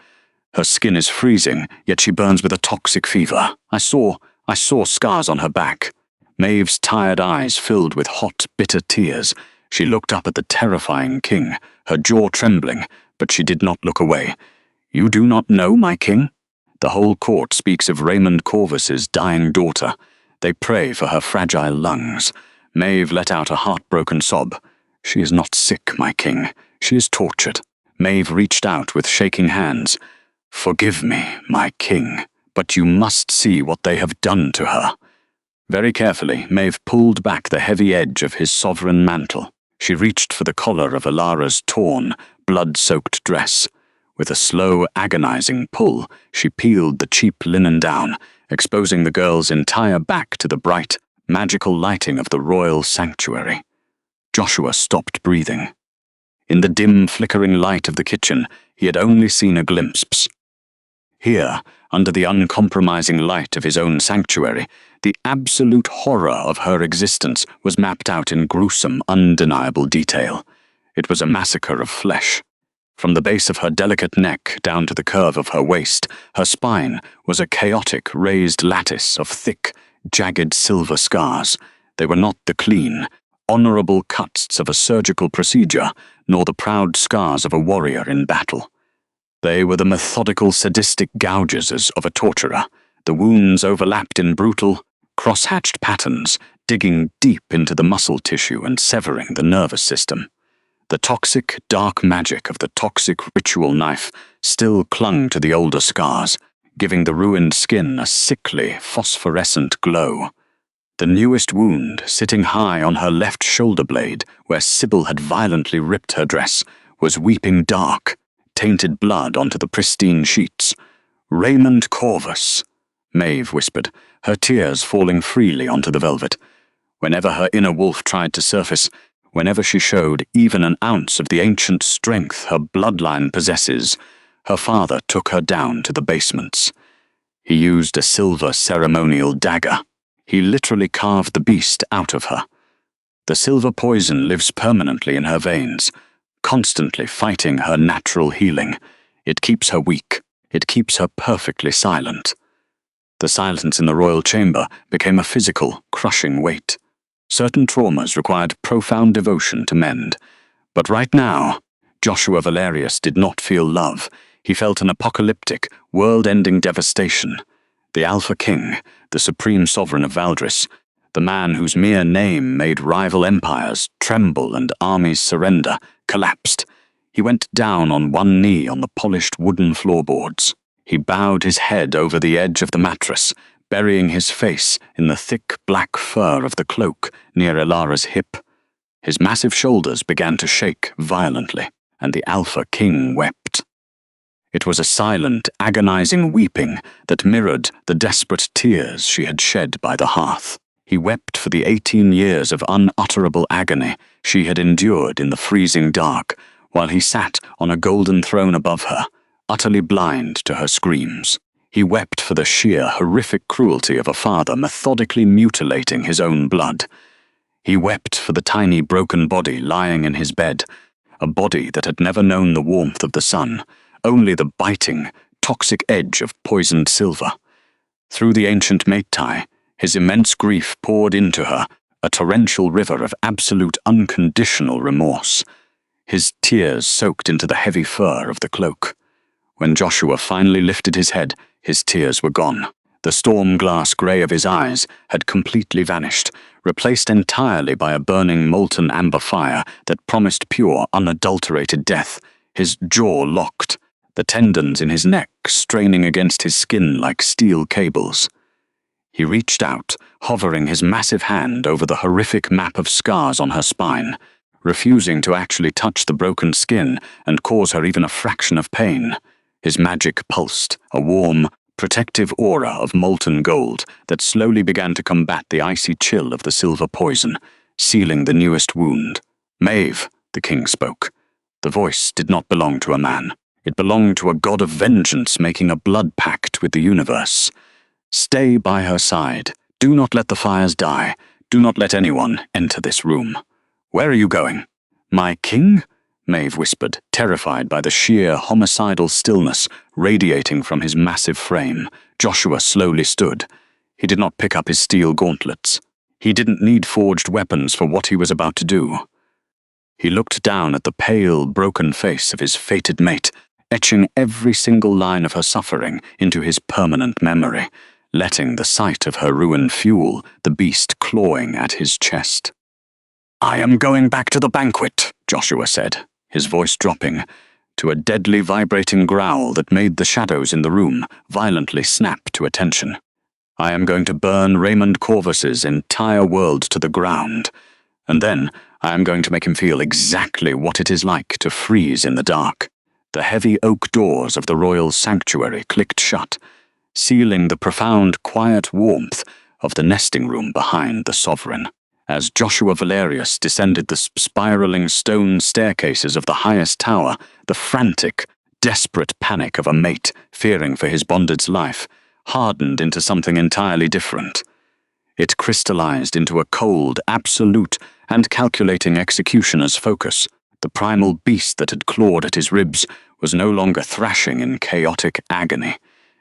"Her skin is freezing, yet she burns with a toxic fever. I saw scars on her back." Maeve's tired eyes filled with hot, bitter tears. She looked up at the terrifying king, her jaw trembling, but she did not look away. "You do not know my king? The whole court speaks of Raymond Corvus's dying daughter. They pray for her fragile lungs." Maeve let out a heartbroken sob. "She is not sick, my king. She is tortured." Maeve reached out with shaking hands. "Forgive me, my king, but you must see what they have done to her." Very carefully, Maeve pulled back the heavy edge of his sovereign mantle. She reached for the collar of Elara's torn, blood-soaked dress. With a slow, agonizing pull, she peeled the cheap linen down, exposing the girl's entire back to the bright, magical lighting of the royal sanctuary. Joshua stopped breathing. In the dim, flickering light of the kitchen, he had only seen a glimpse. Here, under the uncompromising light of his own sanctuary, the absolute horror of her existence was mapped out in gruesome, undeniable detail. It was a massacre of flesh. From the base of her delicate neck down to the curve of her waist, her spine was a chaotic, raised lattice of thick, jagged silver scars. They were not the clean, honorable cuts of a surgical procedure, nor the proud scars of a warrior in battle. They were the methodical, sadistic gouges of a torturer. The wounds overlapped in brutal, cross-hatched patterns, digging deep into the muscle tissue and severing the nervous system. The toxic, dark magic of the toxic ritual knife still clung to the older scars, giving the ruined skin a sickly, phosphorescent glow. The newest wound, sitting high on her left shoulder blade, where Sybil had violently ripped her dress, was weeping dark, tainted blood onto the pristine sheets. "Raymond Corvus," Maeve whispered, her tears falling freely onto the velvet. Whenever her inner wolf tried to surface, whenever she showed even an ounce of the ancient strength her bloodline possesses, her father took her down to the basements. He used a silver ceremonial dagger. He literally carved the beast out of her. The silver poison lives permanently in her veins, constantly fighting her natural healing. It keeps her weak. It keeps her perfectly silent. The silence in the royal chamber became a physical, crushing weight. Certain traumas required profound devotion to mend. But right now, Joshua Valerius did not feel love. He felt an apocalyptic, world-ending devastation. The Alpha King, the supreme sovereign of Valdris, the man whose mere name made rival empires tremble and armies surrender, collapsed. He went down on one knee on the polished wooden floorboards. He bowed his head over the edge of the mattress, burying his face in the thick black fur of the cloak near Elara's hip. His massive shoulders began to shake violently, and the Alpha King wept. It was a silent, agonizing weeping that mirrored the desperate tears she had shed by the hearth. He wept for the 18 years of unutterable agony she had endured in the freezing dark, while he sat on a golden throne above her, utterly blind to her screams. He wept for the sheer, horrific cruelty of a father methodically mutilating his own blood. He wept for the tiny, broken body lying in his bed, a body that had never known the warmth of the sun, only the biting, toxic edge of poisoned silver. Through the ancient mate tie, his immense grief poured into her, a torrential river of absolute unconditional remorse. His tears soaked into the heavy fur of the cloak. When Joshua finally lifted his head, his tears were gone. The storm-glass grey of his eyes had completely vanished, replaced entirely by a burning molten amber fire that promised pure, unadulterated death. His jaw locked, the tendons in his neck straining against his skin like steel cables. He reached out, hovering his massive hand over the horrific map of scars on her spine, refusing to actually touch the broken skin and cause her even a fraction of pain. His magic pulsed, a warm, protective aura of molten gold that slowly began to combat the icy chill of the silver poison, sealing the newest wound. "Maeve," the king spoke. The voice did not belong to a man. It belonged to a god of vengeance making a blood pact with the universe. "Stay by her side. Do not let the fires die. Do not let anyone enter this room." "Where are you going?" "My king?" Maeve whispered, terrified by the sheer, homicidal stillness radiating from his massive frame. Joshua slowly stood. He did not pick up his steel gauntlets. He didn't need forged weapons for what he was about to do. He looked down at the pale, broken face of his fated mate, etching every single line of her suffering into his permanent memory, letting the sight of her ruin fuel the beast clawing at his chest. "I am going back to the banquet," Joshua said, his voice dropping to a deadly vibrating growl that made the shadows in the room violently snap to attention. "I am going to burn Raymond Corvus's entire world to the ground, and then I am going to make him feel exactly what it is like to freeze in the dark. The heavy oak doors of the royal sanctuary clicked shut, sealing the profound, quiet warmth of the nesting room behind the sovereign. As Joshua Valerius descended the spiraling stone staircases of the highest tower, the frantic, desperate panic of a mate fearing for his bonded's life hardened into something entirely different. It crystallized into a cold, absolute, and calculating executioner's focus. The primal beast that had clawed at his ribs was no longer thrashing in chaotic agony.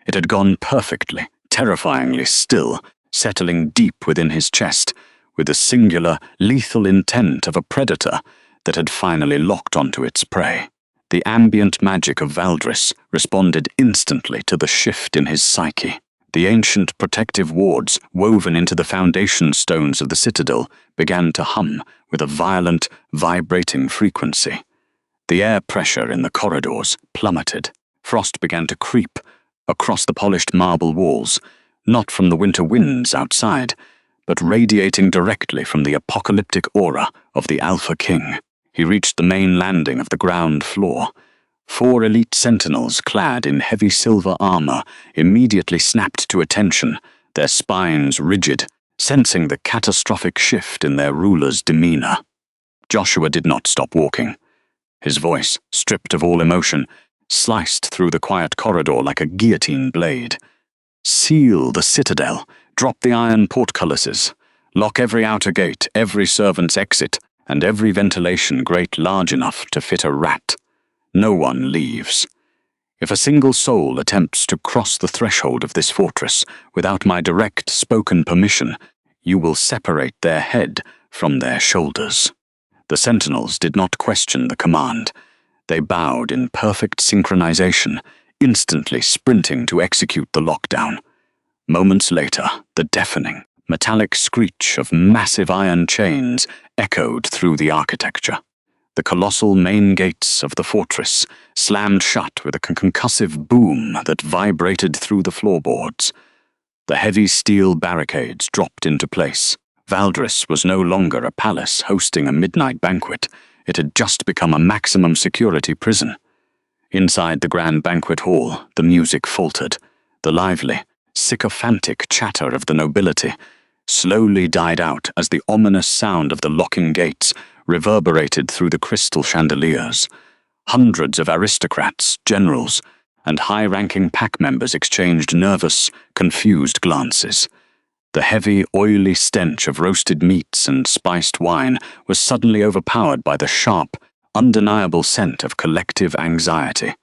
It had gone perfectly, terrifyingly still, settling deep within his chest, with the singular, lethal intent of a predator that had finally locked onto its prey. The ambient magic of Valdris responded instantly to the shift in his psyche. The ancient protective wards woven into the foundation stones of the citadel began to hum with a violent, vibrating frequency. The air pressure in the corridors plummeted. Frost began to creep across the polished marble walls, not from the winter winds outside, but radiating directly from the apocalyptic aura of the Alpha King. He reached the main landing of the ground floor. 4 elite sentinels clad in heavy silver armor immediately snapped to attention, their spines rigid, sensing the catastrophic shift in their ruler's demeanor. Joshua did not stop walking. His voice, stripped of all emotion, sliced through the quiet corridor like a guillotine blade. Seal the citadel, drop the iron portcullises, lock every outer gate, every servant's exit, and every ventilation grate large enough to fit a rat. No one leaves. If a single soul attempts to cross the threshold of this fortress without my direct spoken permission, you will separate their head from their shoulders. The sentinels did not question the command. They bowed in perfect synchronization, instantly sprinting to execute the lockdown. Moments later, the deafening, metallic screech of massive iron chains echoed through the architecture. The colossal main gates of the fortress slammed shut with a concussive boom that vibrated through the floorboards. The heavy steel barricades dropped into place. Valdris was no longer a palace hosting a midnight banquet. It had just become a maximum security prison. Inside the grand banquet hall, the music faltered. The lively, sycophantic chatter of the nobility slowly died out as the ominous sound of the locking gates reverberated through the crystal chandeliers. Hundreds of aristocrats, generals, and high-ranking pack members exchanged nervous, confused glances. The heavy, oily stench of roasted meats and spiced wine was suddenly overpowered by the sharp, undeniable scent of collective anxiety.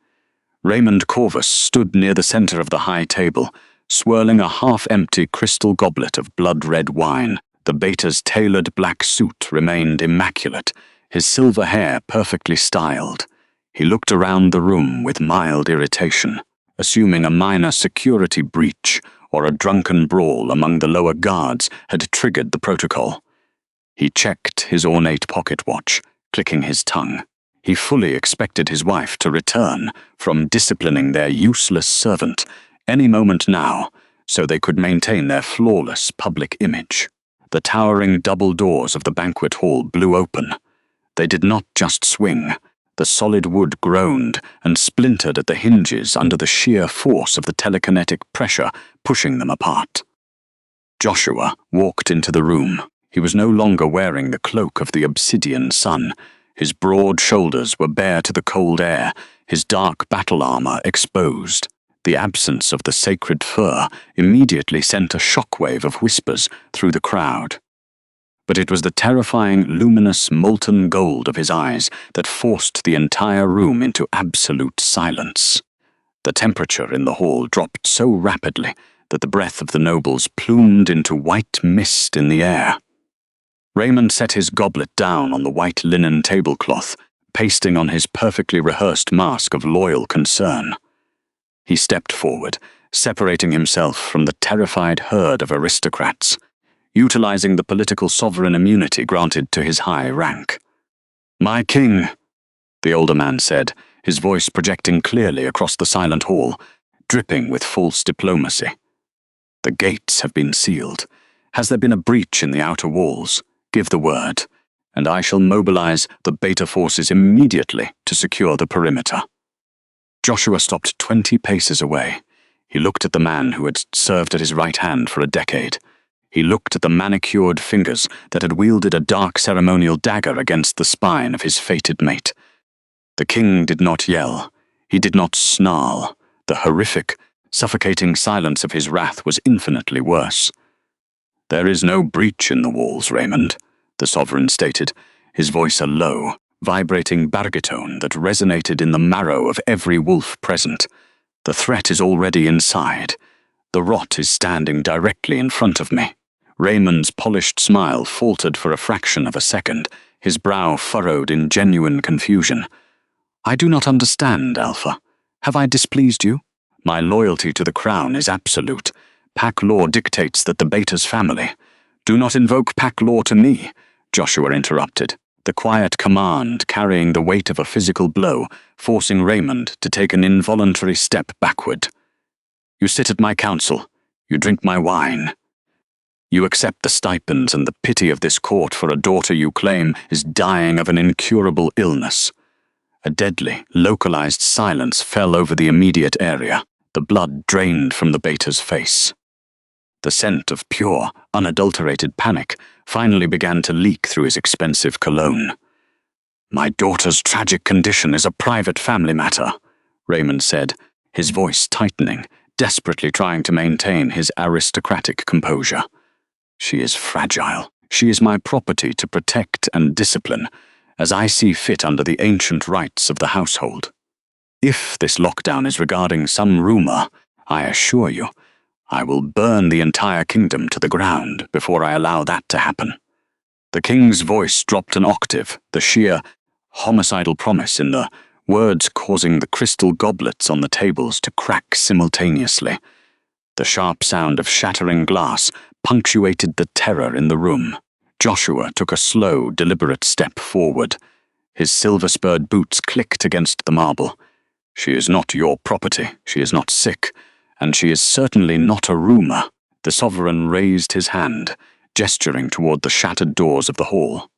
Raymond Corvus stood near the center of the high table, swirling a half-empty crystal goblet of blood-red wine. The Beta's tailored black suit remained immaculate, his silver hair perfectly styled. He looked around the room with mild irritation, assuming a minor security breach or a drunken brawl among the lower guards had triggered the protocol. He checked his ornate pocket watch, clicking his tongue. He fully expected his wife to return from disciplining their useless servant any moment now, so they could maintain their flawless public image. The towering double doors of the banquet hall blew open. They did not just swing. The solid wood groaned and splintered at the hinges under the sheer force of the telekinetic pressure pushing them apart. Joshua walked into the room. He was no longer wearing the cloak of the obsidian sun. His broad shoulders were bare to the cold air, his dark battle armor exposed. The absence of the sacred fur immediately sent a shockwave of whispers through the crowd. But it was the terrifying, luminous, molten gold of his eyes that forced the entire room into absolute silence. The temperature in the hall dropped so rapidly that the breath of the nobles plumed into white mist in the air. Raymond set his goblet down on the white linen tablecloth, pasting on his perfectly rehearsed mask of loyal concern. He stepped forward, separating himself from the terrified herd of aristocrats, utilizing the political sovereign immunity granted to his high rank. "My king," the older man said, his voice projecting clearly across the silent hall, dripping with false diplomacy. "The gates have been sealed. Has there been a breach in the outer walls? Give the word, and I shall mobilize the Beta forces immediately to secure the perimeter." Joshua stopped 20 paces away. He looked at the man who had served at his right hand for a decade. He looked at the manicured fingers that had wielded a dark ceremonial dagger against the spine of his fated mate. The king did not yell. He did not snarl. The horrific, suffocating silence of his wrath was infinitely worse. "There is no breach in the walls, Raymond," the sovereign stated, his voice a low, vibrating baritone that resonated in the marrow of every wolf present. "The threat is already inside. The rot is standing directly in front of me." Raymond's polished smile faltered for a fraction of a second, his brow furrowed in genuine confusion. "I do not understand, Alpha. Have I displeased you? My loyalty to the crown is absolute. Pack law dictates that the Betas family—" "Do not invoke pack law to me," Joshua interrupted, the quiet command carrying the weight of a physical blow, forcing Raymond to take an involuntary step backward. "You sit at my council. You drink my wine. You accept the stipends and the pity of this court for a daughter you claim is dying of an incurable illness." A deadly, localized silence fell over the immediate area. The blood drained from the Beta's face. The scent of pure, unadulterated panic finally began to leak through his expensive cologne. "My daughter's tragic condition is a private family matter," Raymond said, his voice tightening, desperately trying to maintain his aristocratic composure. "She is fragile. She is my property to protect and discipline, as I see fit under the ancient rights of the household. If this lockdown is regarding some rumor, I assure you, I will burn the entire kingdom to the ground before I allow that to happen." The king's voice dropped an octave, the sheer, homicidal promise in the words causing the crystal goblets on the tables to crack simultaneously. The sharp sound of shattering glass punctuated the terror in the room. Joshua took a slow, deliberate step forward. His silver-spurred boots clicked against the marble. "She is not your property, she is not sick, and she is certainly not a rumor." The sovereign raised his hand, gesturing toward the shattered doors of the hall.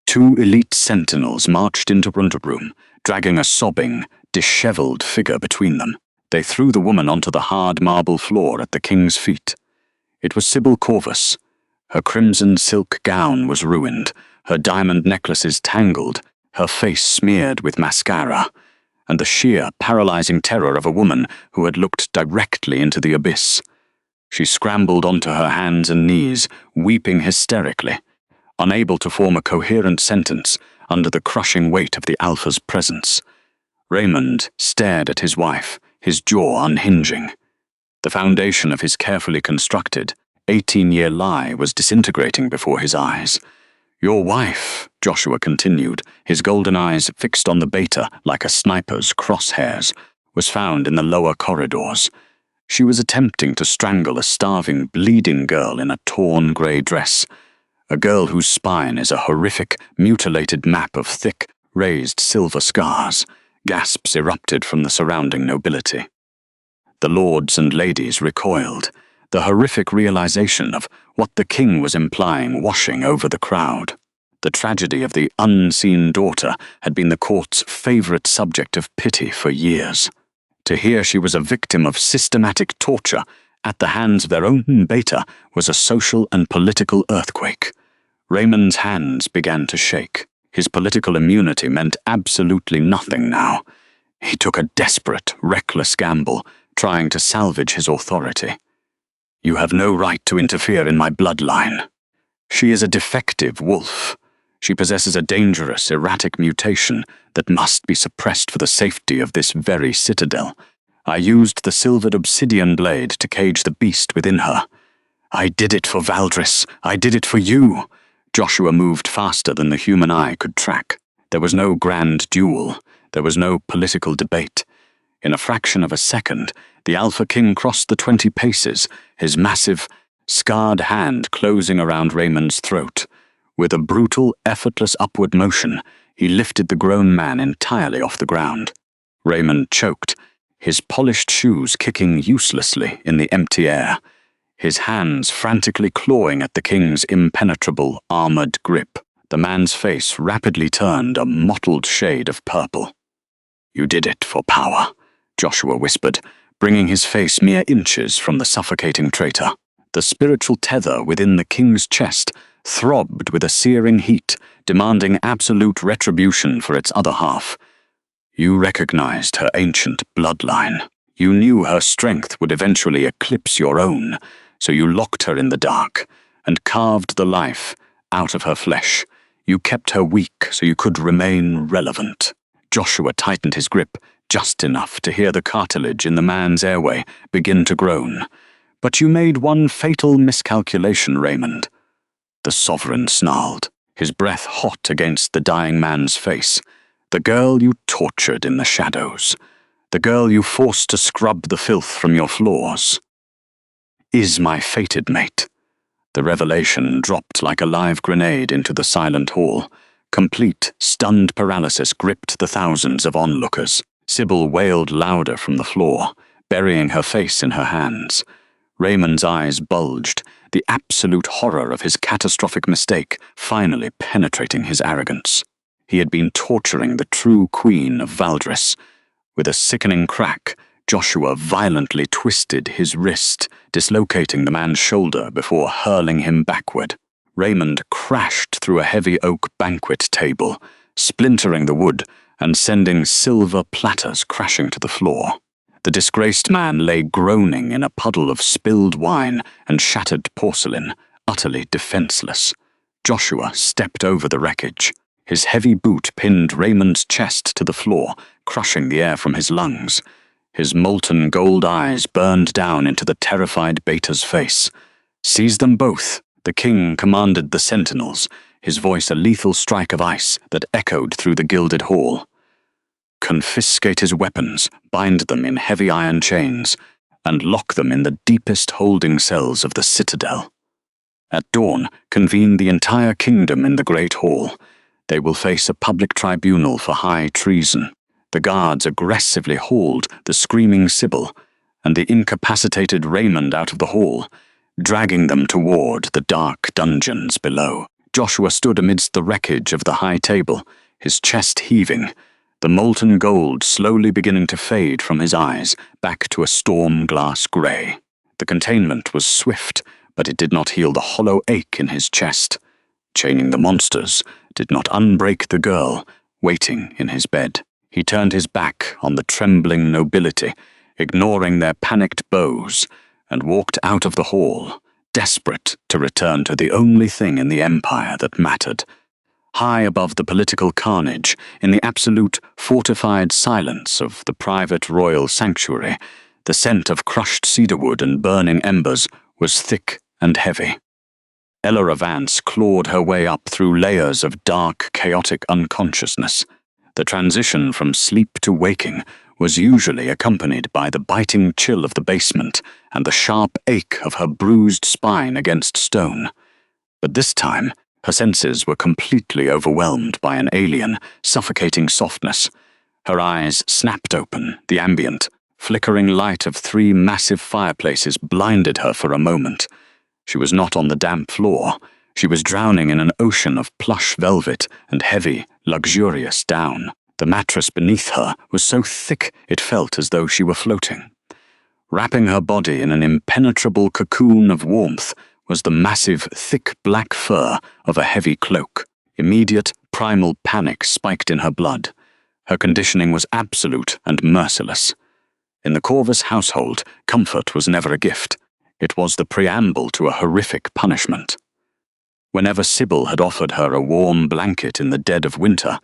2 elite sentinels marched into the room, dragging a sobbing, disheveled figure between them. They threw the woman onto the hard marble floor at the king's feet. It was Sybil Corvus. Her crimson silk gown was ruined, her diamond necklaces tangled, her face smeared with mascara, and the sheer, paralyzing terror of a woman who had looked directly into the abyss. She scrambled onto her hands and knees, weeping hysterically, unable to form a coherent sentence under the crushing weight of the Alpha's presence. Raymond stared at his wife, his jaw unhinging. The foundation of his carefully constructed, 18-year lie was disintegrating before his eyes. "Your wife," Joshua continued, his golden eyes fixed on the Beta like a sniper's crosshairs, "was found in the lower corridors. She was attempting to strangle a starving, bleeding girl in a torn grey dress, a girl whose spine is a horrific, mutilated map of thick, raised silver scars." Gasps erupted from the surrounding nobility. The lords and ladies recoiled, the horrific realization of what the king was implying washing over the crowd. The tragedy of the unseen daughter had been the court's favorite subject of pity for years. To hear she was a victim of systematic torture at the hands of their own Beta was a social and political earthquake. Raymond's hands began to shake. His political immunity meant absolutely nothing now. He took a desperate, reckless gamble, trying to salvage his authority. "You have no right to interfere in my bloodline. She is a defective wolf. She possesses a dangerous, erratic mutation that must be suppressed for the safety of this very citadel. I used the silvered obsidian blade to cage the beast within her. I did it for Valdris. I did it for you." Joshua moved faster than the human eye could track. There was no grand duel. There was no political debate. In a fraction of a second, the Alpha King crossed the 20 paces, his massive, scarred hand closing around Raymond's throat. With a brutal, effortless upward motion, he lifted the grown man entirely off the ground. Raymond choked, his polished shoes kicking uselessly in the empty air, his hands frantically clawing at the king's impenetrable, armored grip. The man's face rapidly turned a mottled shade of purple. "You did it for power. Joshua whispered, bringing his face mere inches from the suffocating traitor. The spiritual tether within the king's chest throbbed with a searing heat, demanding absolute retribution for its other half. You recognized her ancient bloodline. You knew her strength would eventually eclipse your own, so you locked her in the dark and carved the life out of her flesh. You kept her weak so you could remain relevant. Joshua tightened his grip just enough to hear the cartilage in the man's airway begin to groan. But you made one fatal miscalculation, Raymond. The sovereign snarled, his breath hot against the dying man's face. The girl you tortured in the shadows. The girl you forced to scrub the filth from your floors. Is my fated mate. The revelation dropped like a live grenade into the silent hall. Complete, stunned paralysis gripped the thousands of onlookers. Sybil wailed louder from the floor, burying her face in her hands. Raymond's eyes bulged, the absolute horror of his catastrophic mistake finally penetrating his arrogance. He had been torturing the true queen of Valdris. With a sickening crack, Joshua violently twisted his wrist, dislocating the man's shoulder before hurling him backward. Raymond crashed through a heavy oak banquet table, splintering the wood and sending silver platters crashing to the floor. The disgraced man lay groaning in a puddle of spilled wine and shattered porcelain, utterly defenseless. Joshua stepped over the wreckage. His heavy boot pinned Raymond's chest to the floor, crushing the air from his lungs. His molten gold eyes burned down into the terrified Beta's face. Seize them both, the king commanded the sentinels, his voice a lethal strike of ice that echoed through the gilded hall. Confiscate his weapons, bind them in heavy iron chains, and lock them in the deepest holding cells of the citadel. At dawn, convene the entire kingdom in the great hall. They will face a public tribunal for high treason. The guards aggressively hauled the screaming Sybil and the incapacitated Raymond out of the hall, dragging them toward the dark dungeons below. Joshua stood amidst the wreckage of the high table, his chest heaving, the molten gold slowly beginning to fade from his eyes back to a storm-glass grey. The containment was swift, but it did not heal the hollow ache in his chest. Chaining the monsters did not unbreak the girl waiting in his bed. He turned his back on the trembling nobility, ignoring their panicked bows, and walked out of the hall, desperate to return to the only thing in the empire that mattered. High above the political carnage, in the absolute fortified silence of the private royal sanctuary, the scent of crushed cedarwood and burning embers was thick and heavy. Ella Vance clawed her way up through layers of dark, chaotic unconsciousness. The transition from sleep to waking was usually accompanied by the biting chill of the basement and the sharp ache of her bruised spine against stone. But this time, her senses were completely overwhelmed by an alien, suffocating softness. Her eyes snapped open, the ambient, flickering light of 3 massive fireplaces blinded her for a moment. She was not on the damp floor. She was drowning in an ocean of plush velvet and heavy, luxurious down. The mattress beneath her was so thick it felt as though she were floating. Wrapping her body in an impenetrable cocoon of warmth was the massive, thick black fur of a heavy cloak. Immediate, primal panic spiked in her blood. Her conditioning was absolute and merciless. In the Corvus household, comfort was never a gift. It was the preamble to a horrific punishment. Whenever Sybil had offered her a warm blanket in the dead of winter,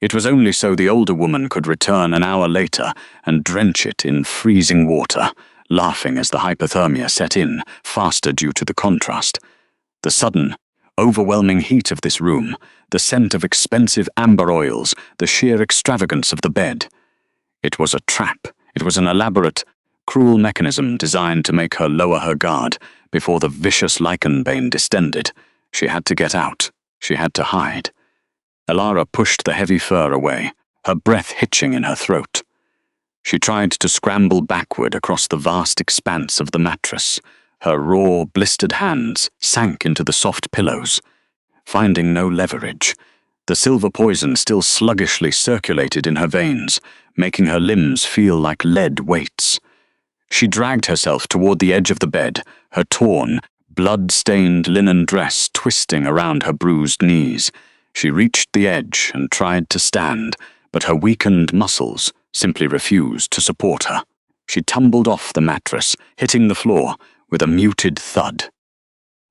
it was only so the older woman could return an hour later and drench it in freezing water, laughing as the hypothermia set in, faster due to the contrast. The sudden, overwhelming heat of this room, the scent of expensive amber oils, the sheer extravagance of the bed. It was a trap. It was an elaborate, cruel mechanism designed to make her lower her guard before the vicious lichenbane distended. She had to get out. She had to hide. Elara pushed the heavy fur away, her breath hitching in her throat. She tried to scramble backward across the vast expanse of the mattress. Her raw, blistered hands sank into the soft pillows. Finding no leverage, the silver poison still sluggishly circulated in her veins, making her limbs feel like lead weights. She dragged herself toward the edge of the bed, her torn, blood-stained linen dress twisting around her bruised knees. She reached the edge and tried to stand, but her weakened muscles simply refused to support her. She tumbled off the mattress, hitting the floor with a muted thud.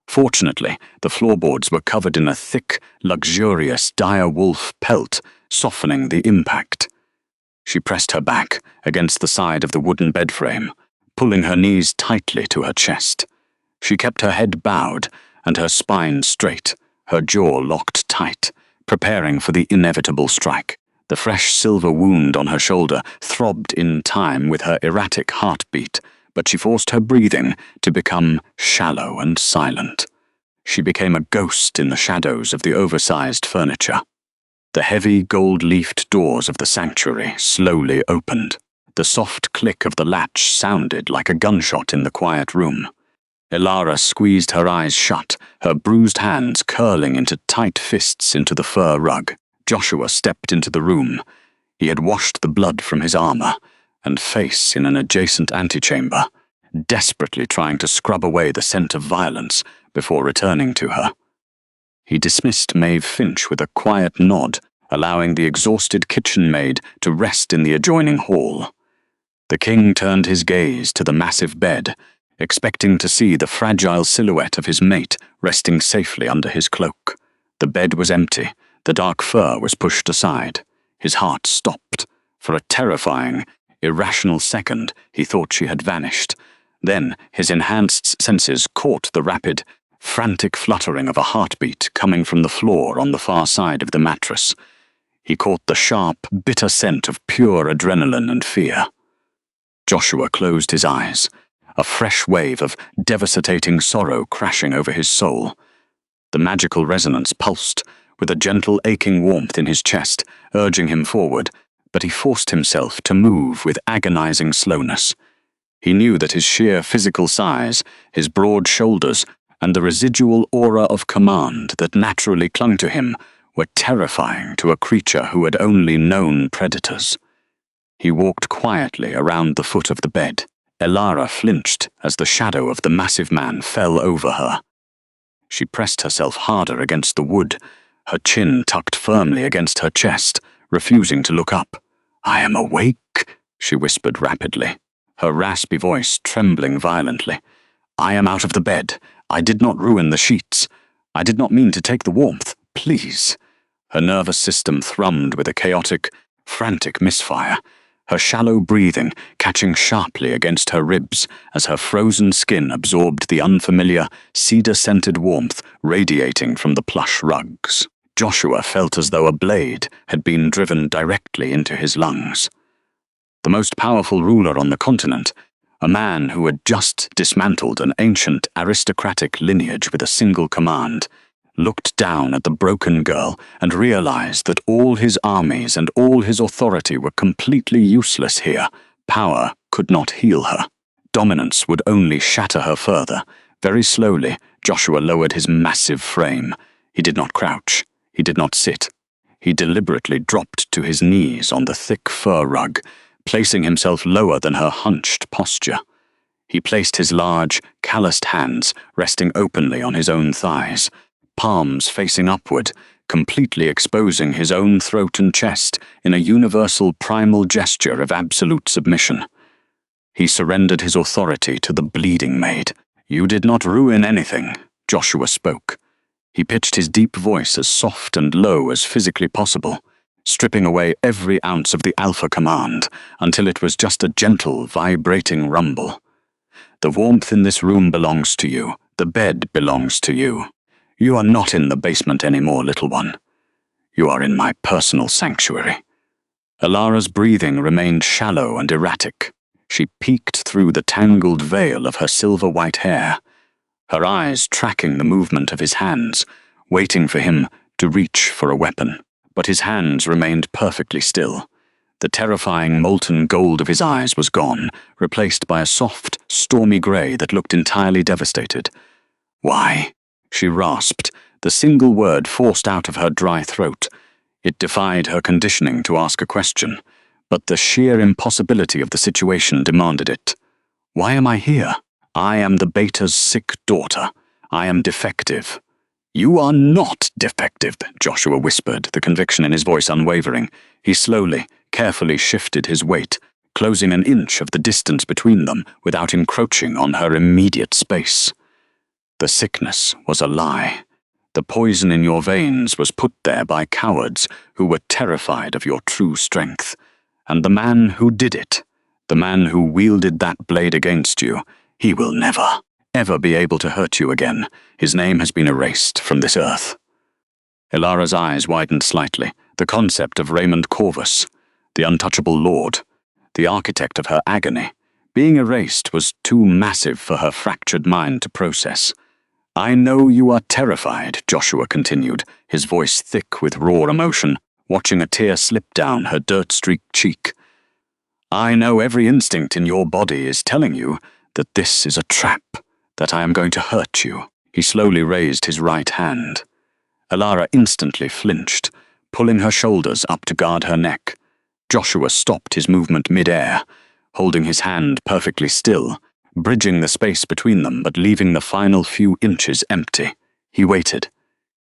Fortunately, the floorboards were covered in a thick, luxurious dire wolf pelt, softening the impact. She pressed her back against the side of the wooden bed frame, pulling her knees tightly to her chest. She kept her head bowed and her spine straight, her jaw locked tight, preparing for the inevitable strike. The fresh silver wound on her shoulder throbbed in time with her erratic heartbeat, but she forced her breathing to become shallow and silent. She became a ghost in the shadows of the oversized furniture. The heavy gold-leafed doors of the sanctuary slowly opened. The soft click of the latch sounded like a gunshot in the quiet room. Elara squeezed her eyes shut, her bruised hands curling into tight fists into the fur rug. Joshua stepped into the room. He had washed the blood from his armor and face in an adjacent antechamber, desperately trying to scrub away the scent of violence before returning to her. He dismissed Maeve Finch with a quiet nod, allowing the exhausted kitchen maid to rest in the adjoining hall. The king turned his gaze to the massive bed, expecting to see the fragile silhouette of his mate resting safely under his cloak. The bed was empty, the dark fur was pushed aside. His heart stopped. For a terrifying, irrational second, he thought she had vanished. Then his enhanced senses caught the rapid, frantic fluttering of a heartbeat coming from the floor on the far side of the mattress. He caught the sharp, bitter scent of pure adrenaline and fear. Joshua closed his eyes, a fresh wave of devastating sorrow crashing over his soul. The magical resonance pulsed, with a gentle aching warmth in his chest, urging him forward, but he forced himself to move with agonizing slowness. He knew that his sheer physical size, his broad shoulders, and the residual aura of command that naturally clung to him were terrifying to a creature who had only known predators. He walked quietly around the foot of the bed. Elara flinched as the shadow of the massive man fell over her. She pressed herself harder against the wood, her chin tucked firmly against her chest, refusing to look up. "I am awake," she whispered rapidly, her raspy voice trembling violently. "I am out of the bed. I did not ruin the sheets. I did not mean to take the warmth. Please." Her nervous system thrummed with a chaotic, frantic misfire, her shallow breathing catching sharply against her ribs as her frozen skin absorbed the unfamiliar, cedar-scented warmth radiating from the plush rugs. Joshua felt as though a blade had been driven directly into his lungs. The most powerful ruler on the continent, a man who had just dismantled an ancient aristocratic lineage with a single command, looked down at the broken girl and realized that all his armies and all his authority were completely useless here. Power could not heal her. Dominance would only shatter her further. Very slowly, Joshua lowered his massive frame. He did not crouch. He did not sit. He deliberately dropped to his knees on the thick fur rug, placing himself lower than her hunched posture. He placed his large, calloused hands resting openly on his own thighs, palms facing upward, completely exposing his own throat and chest in a universal primal gesture of absolute submission. He surrendered his authority to the bleeding maid. "You did not ruin anything," Joshua spoke. He pitched his deep voice as soft and low as physically possible, stripping away every ounce of the alpha command until it was just a gentle, vibrating rumble. "The warmth in this room belongs to you. The bed belongs to you. You are not in the basement anymore, little one. You are in my personal sanctuary." Elara's breathing remained shallow and erratic. She peeked through the tangled veil of her silver-white hair, her eyes tracking the movement of his hands, waiting for him to reach for a weapon. But his hands remained perfectly still. The terrifying molten gold of his eyes was gone, replaced by a soft, stormy grey that looked entirely devastated. "Why?" she rasped, the single word forced out of her dry throat. It defied her conditioning to ask a question, but the sheer impossibility of the situation demanded it. Why am I here? I am the Beta's sick daughter. I am defective. You are not defective, Joshua whispered, the conviction in his voice unwavering. He slowly, carefully shifted his weight, closing an inch of the distance between them without encroaching on her immediate space. The sickness was a lie. The poison in your veins was put there by cowards who were terrified of your true strength. And the man who did it, the man who wielded that blade against you, he will never, ever be able to hurt you again. His name has been erased from this earth. Ilara's eyes widened slightly. The concept of Raymond Corvus, the untouchable lord, the architect of her agony, being erased was too massive for her fractured mind to process. I know you are terrified, Joshua continued, his voice thick with raw emotion, watching a tear slip down her dirt-streaked cheek. I know every instinct in your body is telling you that this is a trap, that I am going to hurt you. He slowly raised his right hand. Ilara instantly flinched, pulling her shoulders up to guard her neck. Joshua stopped his movement mid-air, holding his hand perfectly still, bridging the space between them but leaving the final few inches empty. He waited.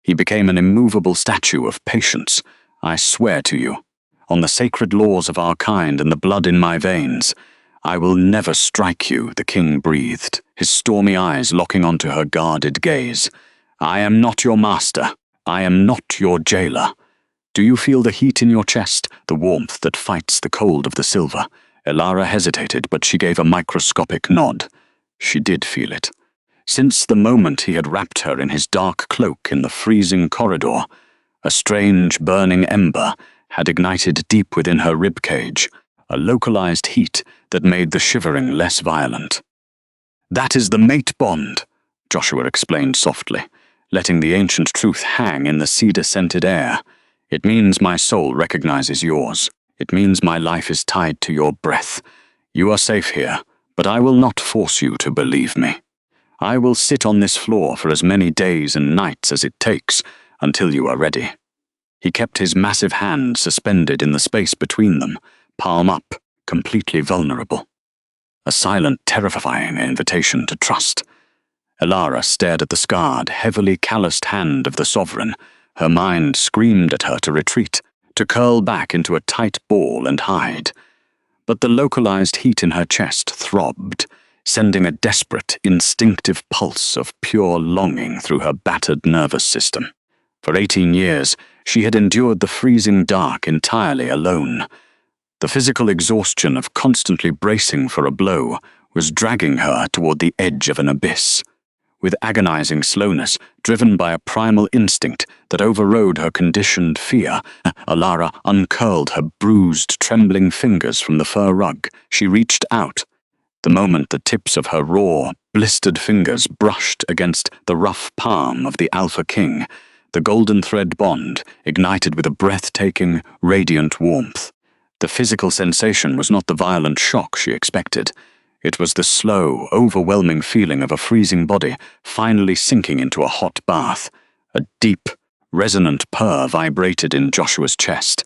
He became an immovable statue of patience. I swear to you, on the sacred laws of our kind and the blood in my veins, I will never strike you, the king breathed, his stormy eyes locking onto her guarded gaze. I am not your master. I am not your jailer. Do you feel the heat in your chest, the warmth that fights the cold of the silver? Ilara hesitated, but she gave a microscopic nod. She did feel it. Since the moment he had wrapped her in his dark cloak in the freezing corridor, a strange burning ember had ignited deep within her ribcage, a localized heat that made the shivering less violent. That is the mate bond, Joshua explained softly, letting the ancient truth hang in the cedar-scented air. It means my soul recognizes yours. It means my life is tied to your breath. You are safe here, but I will not force you to believe me. I will sit on this floor for as many days and nights as it takes until you are ready. He kept his massive hand suspended in the space between them, palm up, completely vulnerable. A silent, terrifying invitation to trust. Ilara stared at the scarred, heavily calloused hand of the sovereign. Her mind screamed at her to retreat, to curl back into a tight ball and hide. But the localized heat in her chest throbbed, sending a desperate, instinctive pulse of pure longing through her battered nervous system. For 18 years, she had endured the freezing dark entirely alone. The physical exhaustion of constantly bracing for a blow was dragging her toward the edge of an abyss. With agonizing slowness, driven by a primal instinct that overrode her conditioned fear, Ilara uncurled her bruised, trembling fingers from the fur rug. She reached out. The moment the tips of her raw, blistered fingers brushed against the rough palm of the Alpha King, the golden thread bond ignited with a breathtaking, radiant warmth. The physical sensation was not the violent shock she expected. It was the slow, overwhelming feeling of a freezing body finally sinking into a hot bath. A deep, resonant purr vibrated in Joshua's chest,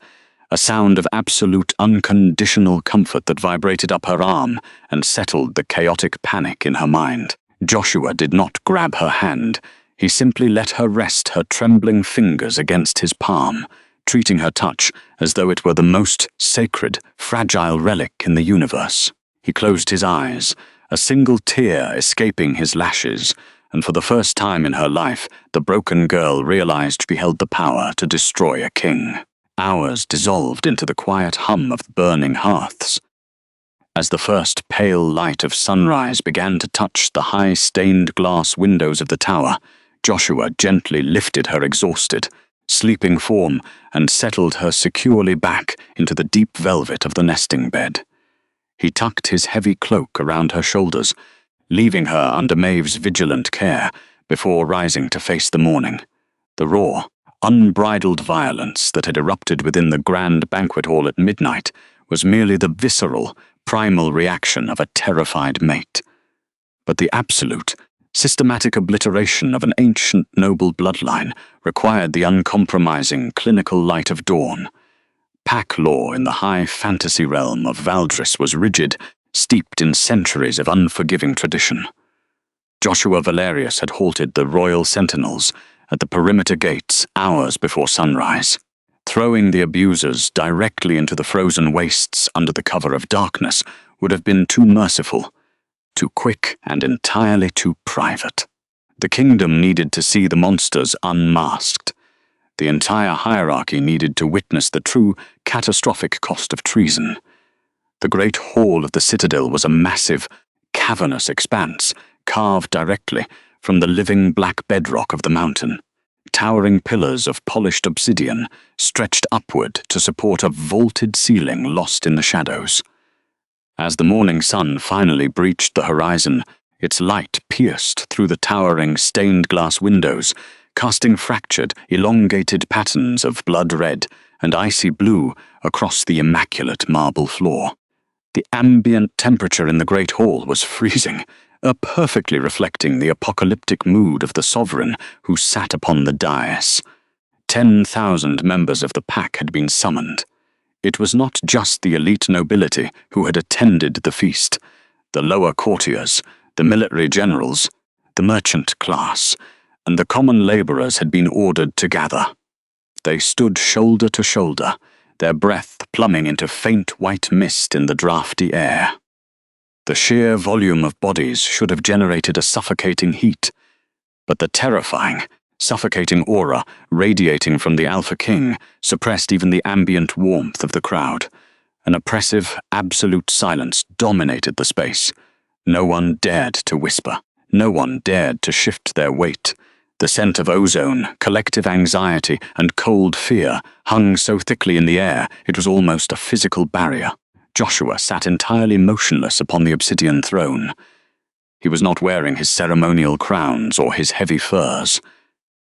a sound of absolute, unconditional comfort that vibrated up her arm and settled the chaotic panic in her mind. Joshua did not grab her hand. He simply let her rest her trembling fingers against his palm, treating her touch as though it were the most sacred, fragile relic in the universe. He closed his eyes, a single tear escaping his lashes, and for the first time in her life, the broken girl realized she held the power to destroy a king. Hours dissolved into the quiet hum of the burning hearths. As the first pale light of sunrise began to touch the high stained glass windows of the tower, Joshua gently lifted her exhausted, sleeping form and settled her securely back into the deep velvet of the nesting bed. He tucked his heavy cloak around her shoulders, leaving her under Maeve's vigilant care before rising to face the morning. The raw, unbridled violence that had erupted within the grand banquet hall at midnight was merely the visceral, primal reaction of a terrified mate. But the absolute, systematic obliteration of an ancient noble bloodline required the uncompromising clinical light of dawn. pack law in the high fantasy realm of Valdris was rigid, steeped in centuries of unforgiving tradition. Joshua Valerius had halted the royal sentinels at the perimeter gates hours before sunrise. Throwing the abusers directly into the frozen wastes under the cover of darkness would have been too merciful, too quick, and entirely too private. The kingdom needed to see the monsters unmasked. The entire hierarchy needed to witness the true catastrophic cost of treason. The great hall of the citadel was a massive, cavernous expanse, carved directly from the living black bedrock of the mountain. Towering pillars of polished obsidian stretched upward to support a vaulted ceiling lost in the shadows. As the morning sun finally breached the horizon, its light pierced through the towering stained glass windows, casting fractured, elongated patterns of blood red and icy blue across the immaculate marble floor. The ambient temperature in the great hall was freezing, perfectly reflecting the apocalyptic mood of the sovereign who sat upon the dais. 10,000 members of the pack had been summoned. It was not just the elite nobility who had attended the feast. The lower courtiers, the military generals, the merchant class, and the common labourers had been ordered to gather. They stood shoulder to shoulder, their breath plumbing into faint white mist in the draughty air. The sheer volume of bodies should have generated a suffocating heat, but the terrifying, suffocating aura radiating from the Alpha King suppressed even the ambient warmth of the crowd. An oppressive, absolute silence dominated the space. No one dared to whisper. No one dared to shift their weight. The scent of ozone, collective anxiety, and cold fear hung so thickly in the air it was almost a physical barrier. Joshua sat entirely motionless upon the obsidian throne. He was not wearing his ceremonial crowns or his heavy furs.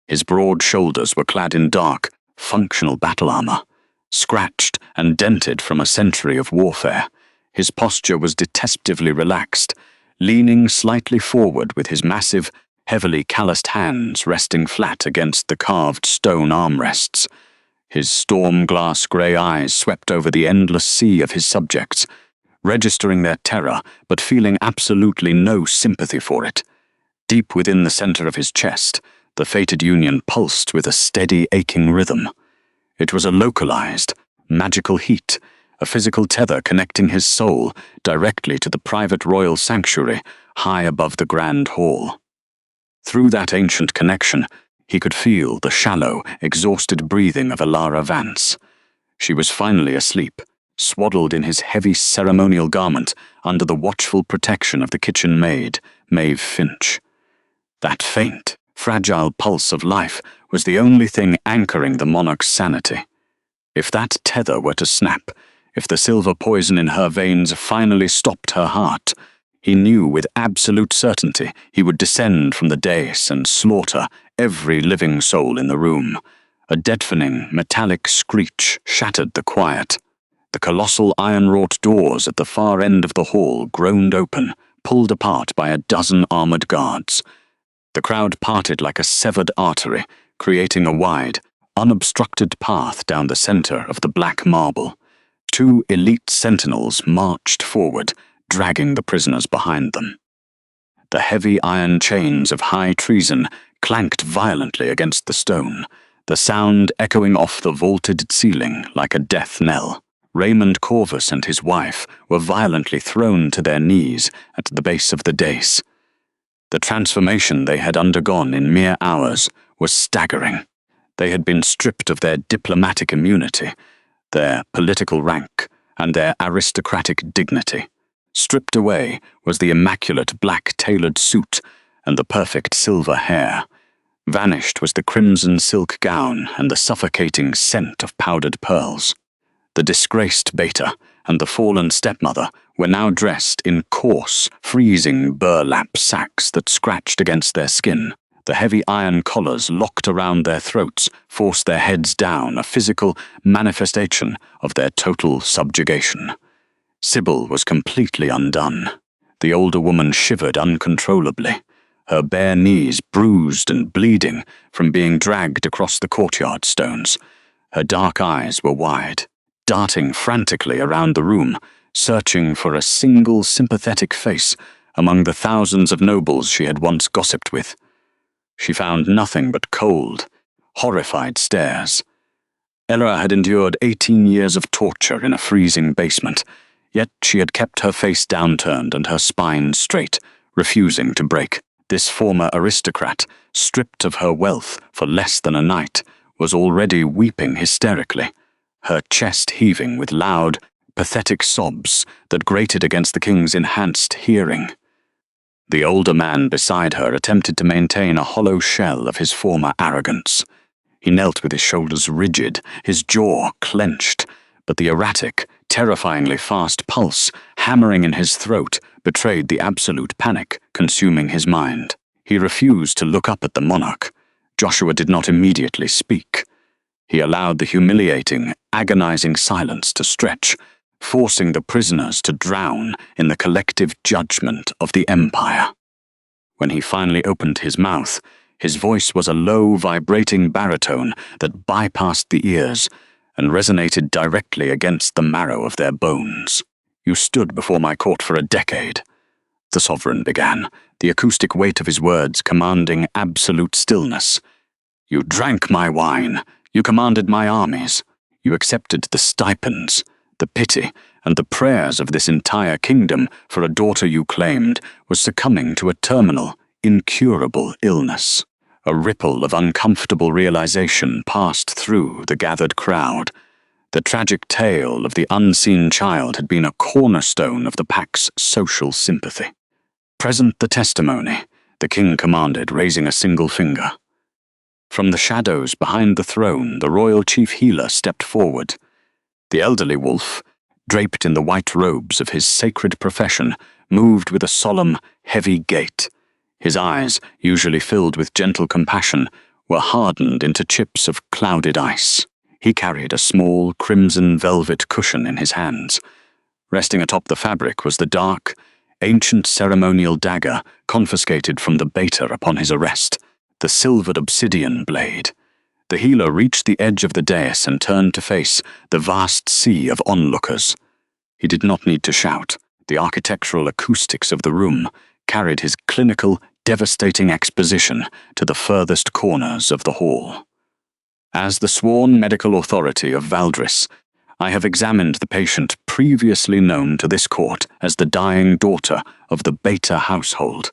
His broad shoulders were clad in dark, functional battle armor, scratched and dented from a century of warfare. His posture was deceptively relaxed, leaning slightly forward with his massive, heavily calloused hands resting flat against the carved stone armrests. His storm-glass grey eyes swept over the endless sea of his subjects, registering their terror but feeling absolutely no sympathy for it. Deep within the center of his chest, the fated union pulsed with a steady, aching rhythm. It was a localized, magical heat, a physical tether connecting his soul directly to the private royal sanctuary high above the grand hall. Through that ancient connection, he could feel the shallow, exhausted breathing of Alara Vance. She was finally asleep, swaddled in his heavy ceremonial garment under the watchful protection of the kitchen maid, Maeve Finch. That faint, fragile pulse of life was the only thing anchoring the monarch's sanity. If that tether were to snap, if the silver poison in her veins finally stopped her heart, he knew with absolute certainty he would descend from the dais and slaughter every living soul in the room. A deafening, metallic screech shattered the quiet. The colossal iron-wrought doors at the far end of the hall groaned open, pulled apart by a dozen armored guards. The crowd parted like a severed artery, creating a wide, unobstructed path down the center of the black marble. 2 elite sentinels marched forward, dragging the prisoners behind them. The heavy iron chains of high treason clanked violently against the stone, the sound echoing off the vaulted ceiling like a death knell. Raymond Corvus and his wife were violently thrown to their knees at the base of the dais. The transformation they had undergone in mere hours was staggering. They had been stripped of their diplomatic immunity, their political rank, and their aristocratic dignity. Stripped away was the immaculate black-tailored suit and the perfect silver hair. Vanished was the crimson silk gown and the suffocating scent of powdered pearls. The disgraced Beta and the fallen stepmother were now dressed in coarse, freezing burlap sacks that scratched against their skin. The heavy iron collars locked around their throats forced their heads down, a physical manifestation of their total subjugation. Sybil was completely undone. The older woman shivered uncontrollably, her bare knees bruised and bleeding from being dragged across the courtyard stones. Her dark eyes were wide, darting frantically around the room, searching for a single sympathetic face among the thousands of nobles she had once gossiped with. She found nothing but cold, horrified stares. Ella had endured 18 years of torture in a freezing basement, yet she had kept her face downturned and her spine straight, refusing to break. This former aristocrat, stripped of her wealth for less than a night, was already weeping hysterically, her chest heaving with loud, pathetic sobs that grated against the king's enhanced hearing. The older man beside her attempted to maintain a hollow shell of his former arrogance. He knelt with his shoulders rigid, his jaw clenched, but the erratic, terrifyingly fast pulse hammering in his throat betrayed the absolute panic consuming his mind. He refused to look up at the monarch. Joshua did not immediately speak. He allowed the humiliating, agonizing silence to stretch, forcing the prisoners to drown in the collective judgment of the Empire. When he finally opened his mouth, his voice was a low, vibrating baritone that bypassed the ears and resonated directly against the marrow of their bones. "You stood before my court for a decade," the sovereign began, the acoustic weight of his words commanding absolute stillness. "You drank my wine, you commanded my armies, you accepted the stipends, the pity, and the prayers of this entire kingdom for a daughter you claimed was succumbing to a terminal, incurable illness." A ripple of uncomfortable realization passed through the gathered crowd. The tragic tale of the unseen child had been a cornerstone of the pack's social sympathy. "Present the testimony," the king commanded, raising a single finger. From the shadows behind the throne, the royal chief healer stepped forward. The elderly wolf, draped in the white robes of his sacred profession, moved with a solemn, heavy gait. His eyes, usually filled with gentle compassion, were hardened into chips of clouded ice. He carried a small, crimson velvet cushion in his hands. Resting atop the fabric was the dark, ancient ceremonial dagger confiscated from the beta upon his arrest, the silvered obsidian blade. The healer reached the edge of the dais and turned to face the vast sea of onlookers. He did not need to shout. The architectural acoustics of the room carried his clinical, devastating exposition to the furthest corners of the hall. "As the sworn medical authority of Valdris, I have examined the patient previously known to this court as the dying daughter of the Beta household,"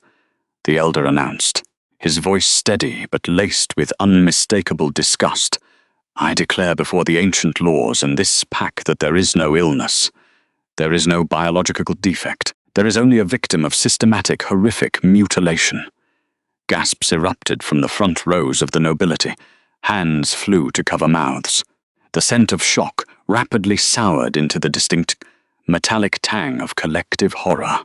the elder announced, his voice steady but laced with unmistakable disgust. "I declare before the ancient laws and this pack that there is no illness. There is no biological defect. There is only a victim of systematic, horrific mutilation." Gasps erupted from the front rows of the nobility. Hands flew to cover mouths. The scent of shock rapidly soured into the distinct, metallic tang of collective horror.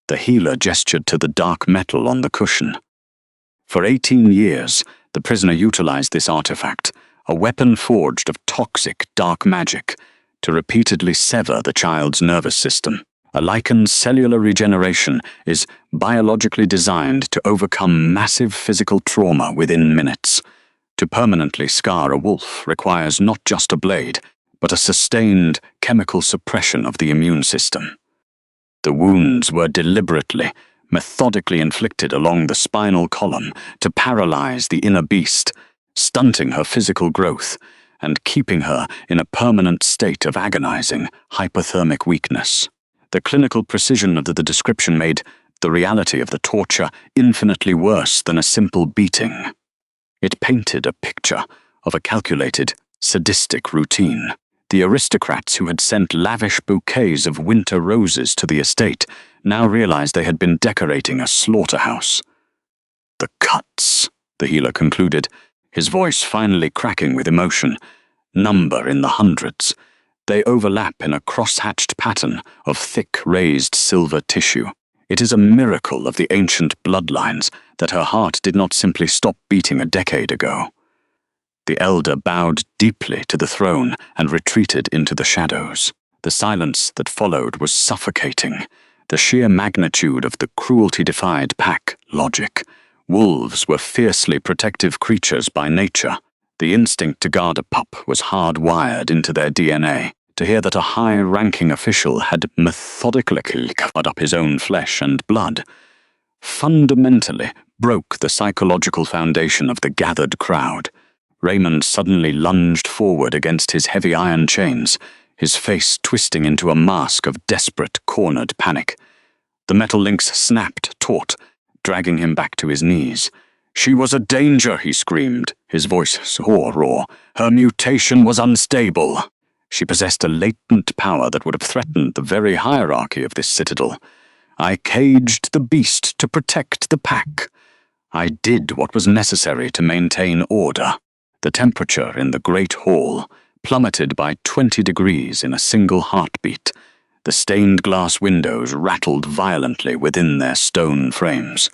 The healer gestured to the dark metal on the cushion. For 18 years, the prisoner utilized this artifact, a weapon forged of toxic, dark magic, to repeatedly sever the child's nervous system. A lichen's cellular regeneration is biologically designed to overcome massive physical trauma within minutes. To permanently scar a wolf requires not just a blade, but a sustained chemical suppression of the immune system. The wounds were deliberately, methodically inflicted along the spinal column to paralyze the inner beast, stunting her physical growth and keeping her in a permanent state of agonizing, hypothermic weakness. The clinical precision of the description made the reality of the torture infinitely worse than a simple beating. It painted a picture of a calculated, sadistic routine. The aristocrats who had sent lavish bouquets of winter roses to the estate now realized they had been decorating a slaughterhouse. "The cuts," the healer concluded, his voice finally cracking with emotion, "number in the hundreds. They overlap in a cross-hatched pattern of thick, raised silver tissue. It is a miracle of the ancient bloodlines that her heart did not simply stop beating a decade ago." The elder bowed deeply to the throne and retreated into the shadows. The silence that followed was suffocating. The sheer magnitude of the cruelty-defied pack logic. Wolves were fiercely protective creatures by nature. The instinct to guard a pup was hardwired into their DNA. to hear that a high-ranking official had methodically covered up his own flesh and blood fundamentally broke the psychological foundation of the gathered crowd. Raymond suddenly lunged forward against his heavy iron chains, his face twisting into a mask of desperate, cornered panic. The metal links snapped taut, dragging him back to his knees. "She was a danger," he screamed, his voice sore raw. "Her mutation was unstable." She possessed a latent power that would have threatened the very hierarchy of this citadel. "I caged the beast to protect the pack. I did what was necessary to maintain order." The temperature in the great hall plummeted by 20 degrees in a single heartbeat. The stained glass windows rattled violently within their stone frames.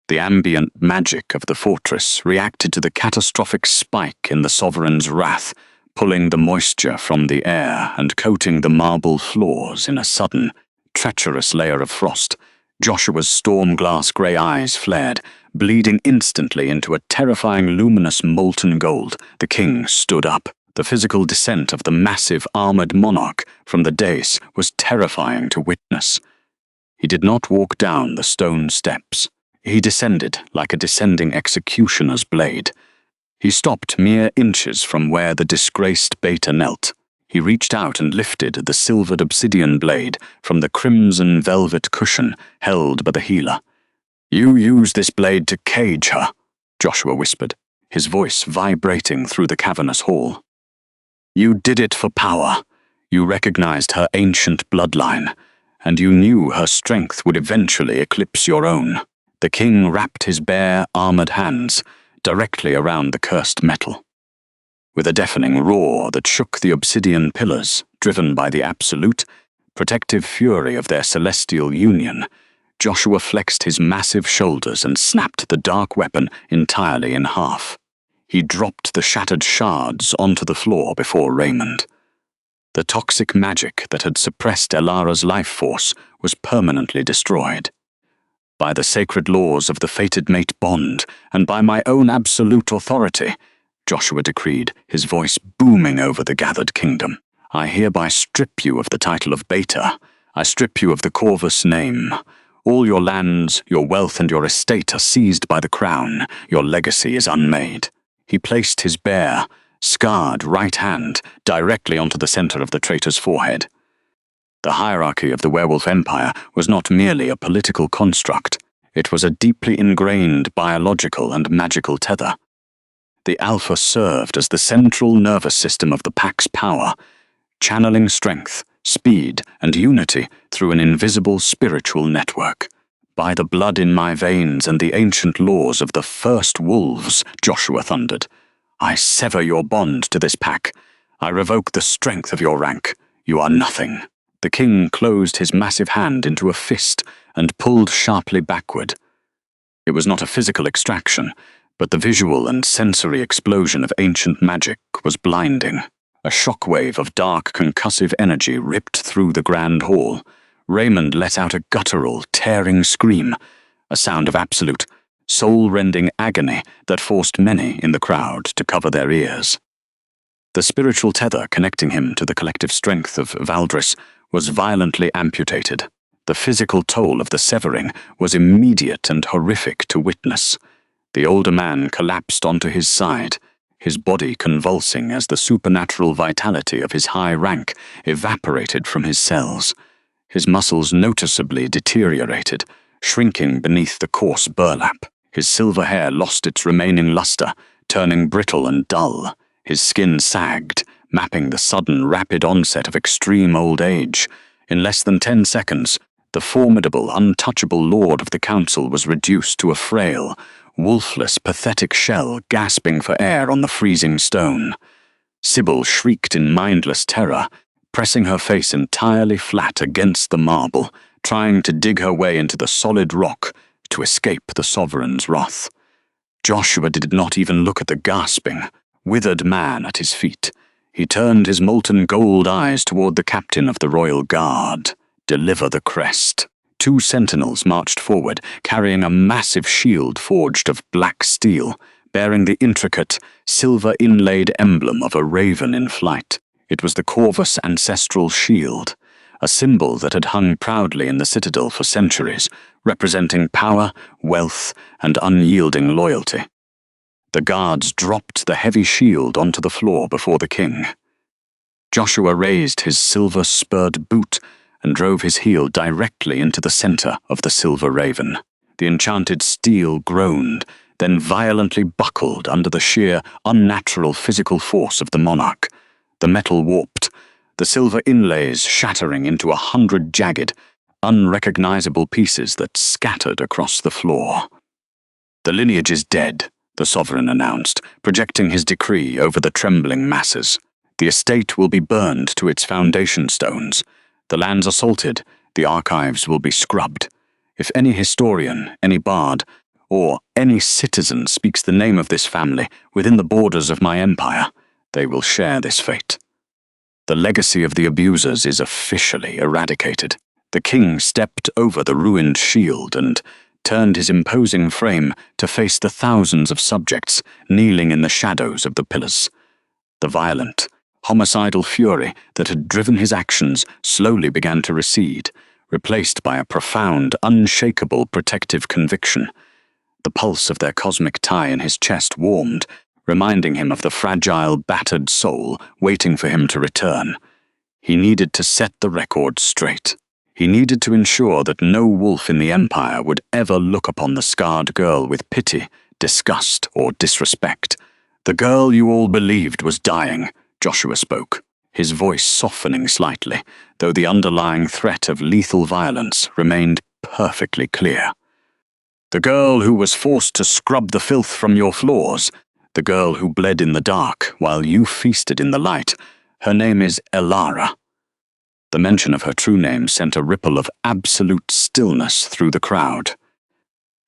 The ambient magic of the fortress reacted to the catastrophic spike in the sovereign's wrath, pulling the moisture from the air and coating the marble floors in a sudden, treacherous layer of frost. Joshua's storm-glass grey eyes flared, bleeding instantly into a terrifying luminous molten gold. The king stood up. The physical descent of the massive armoured monarch from the dais was terrifying to witness. He did not walk down the stone steps. He descended like a descending executioner's blade. He stopped mere inches from where the disgraced Beta knelt. He reached out and lifted the silvered obsidian blade from the crimson velvet cushion held by the healer. "You used this blade to cage her," Joshua whispered, his voice vibrating through the cavernous hall. "You did it for power. You recognized her ancient bloodline, and you knew her strength would eventually eclipse your own." The king wrapped his bare, armored hands directly around the cursed metal. With a deafening roar that shook the obsidian pillars, driven by the absolute, protective fury of their celestial union, Joshua flexed his massive shoulders and snapped the dark weapon entirely in half. He dropped the shattered shards onto the floor before Raymond. The toxic magic that had suppressed Elara's life force was permanently destroyed. "By the sacred laws of the fated mate bond, and by my own absolute authority," Joshua decreed, his voice booming over the gathered kingdom, "I hereby strip you of the title of Beta. I strip you of the Corvus name. All your lands, your wealth, and your estate are seized by the crown. Your legacy is unmade." He placed his bare, scarred right hand directly onto the center of the traitor's forehead. The hierarchy of the werewolf empire was not merely a political construct. It was a deeply ingrained biological and magical tether. The Alpha served as the central nervous system of the pack's power, channeling strength, speed, and unity through an invisible spiritual network. "By the blood in my veins and the ancient laws of the first wolves," Joshua thundered, "I sever your bond to this pack. I revoke the strength of your rank. You are nothing." The king closed his massive hand into a fist and pulled sharply backward. It was not a physical extraction, but the visual and sensory explosion of ancient magic was blinding. A shockwave of dark concussive energy ripped through the grand hall. Raymond let out a guttural, tearing scream, a sound of absolute, soul-rending agony that forced many in the crowd to cover their ears. The spiritual tether connecting him to the collective strength of Valdris was violently amputated. The physical toll of the severing was immediate and horrific to witness. The older man collapsed onto his side, his body convulsing as the supernatural vitality of his high rank evaporated from his cells. His muscles noticeably deteriorated, shrinking beneath the coarse burlap. His silver hair lost its remaining luster, turning brittle and dull. His skin sagged, mapping the sudden, rapid onset of extreme old age. In less than 10 seconds, the formidable, untouchable lord of the council was reduced to a frail, wolfless, pathetic shell gasping for air on the freezing stone. Sybil shrieked in mindless terror, pressing her face entirely flat against the marble, trying to dig her way into the solid rock to escape the sovereign's wrath. Joshua did not even look at the gasping, withered man at his feet. He turned his molten gold eyes toward the captain of the royal guard. "Deliver the crest." 2 sentinels marched forward, carrying a massive shield forged of black steel, bearing the intricate, silver-inlaid emblem of a raven in flight. It was the Corvus ancestral shield, a symbol that had hung proudly in the citadel for centuries, representing power, wealth, and unyielding loyalty. The guards dropped the heavy shield onto the floor before the king. Joshua raised his silver-spurred boot and drove his heel directly into the center of the silver raven. The enchanted steel groaned, then violently buckled under the sheer, unnatural physical force of the monarch. The metal warped, the silver inlays shattering into 100 jagged, unrecognizable pieces that scattered across the floor. "The lineage is dead," the sovereign announced, projecting his decree over the trembling masses. "The estate will be burned to its foundation stones. The lands assaulted, the archives will be scrubbed. If any historian, any bard, or any citizen speaks the name of this family within the borders of my empire, they will share this fate. The legacy of the abusers is officially eradicated." The king stepped over the ruined shield and turned his imposing frame to face the thousands of subjects kneeling in the shadows of the pillars. The violent, homicidal fury that had driven his actions slowly began to recede, replaced by a profound, unshakable protective conviction. The pulse of their cosmic tie in his chest warmed, reminding him of the fragile, battered soul waiting for him to return. He needed to set the record straight. He needed to ensure that no wolf in the Empire would ever look upon the scarred girl with pity, disgust, or disrespect. "The girl you all believed was dying," Joshua spoke, his voice softening slightly, though the underlying threat of lethal violence remained perfectly clear. "The girl who was forced to scrub the filth from your floors, the girl who bled in the dark while you feasted in the light, her name is Elara." The mention of her true name sent a ripple of absolute stillness through the crowd.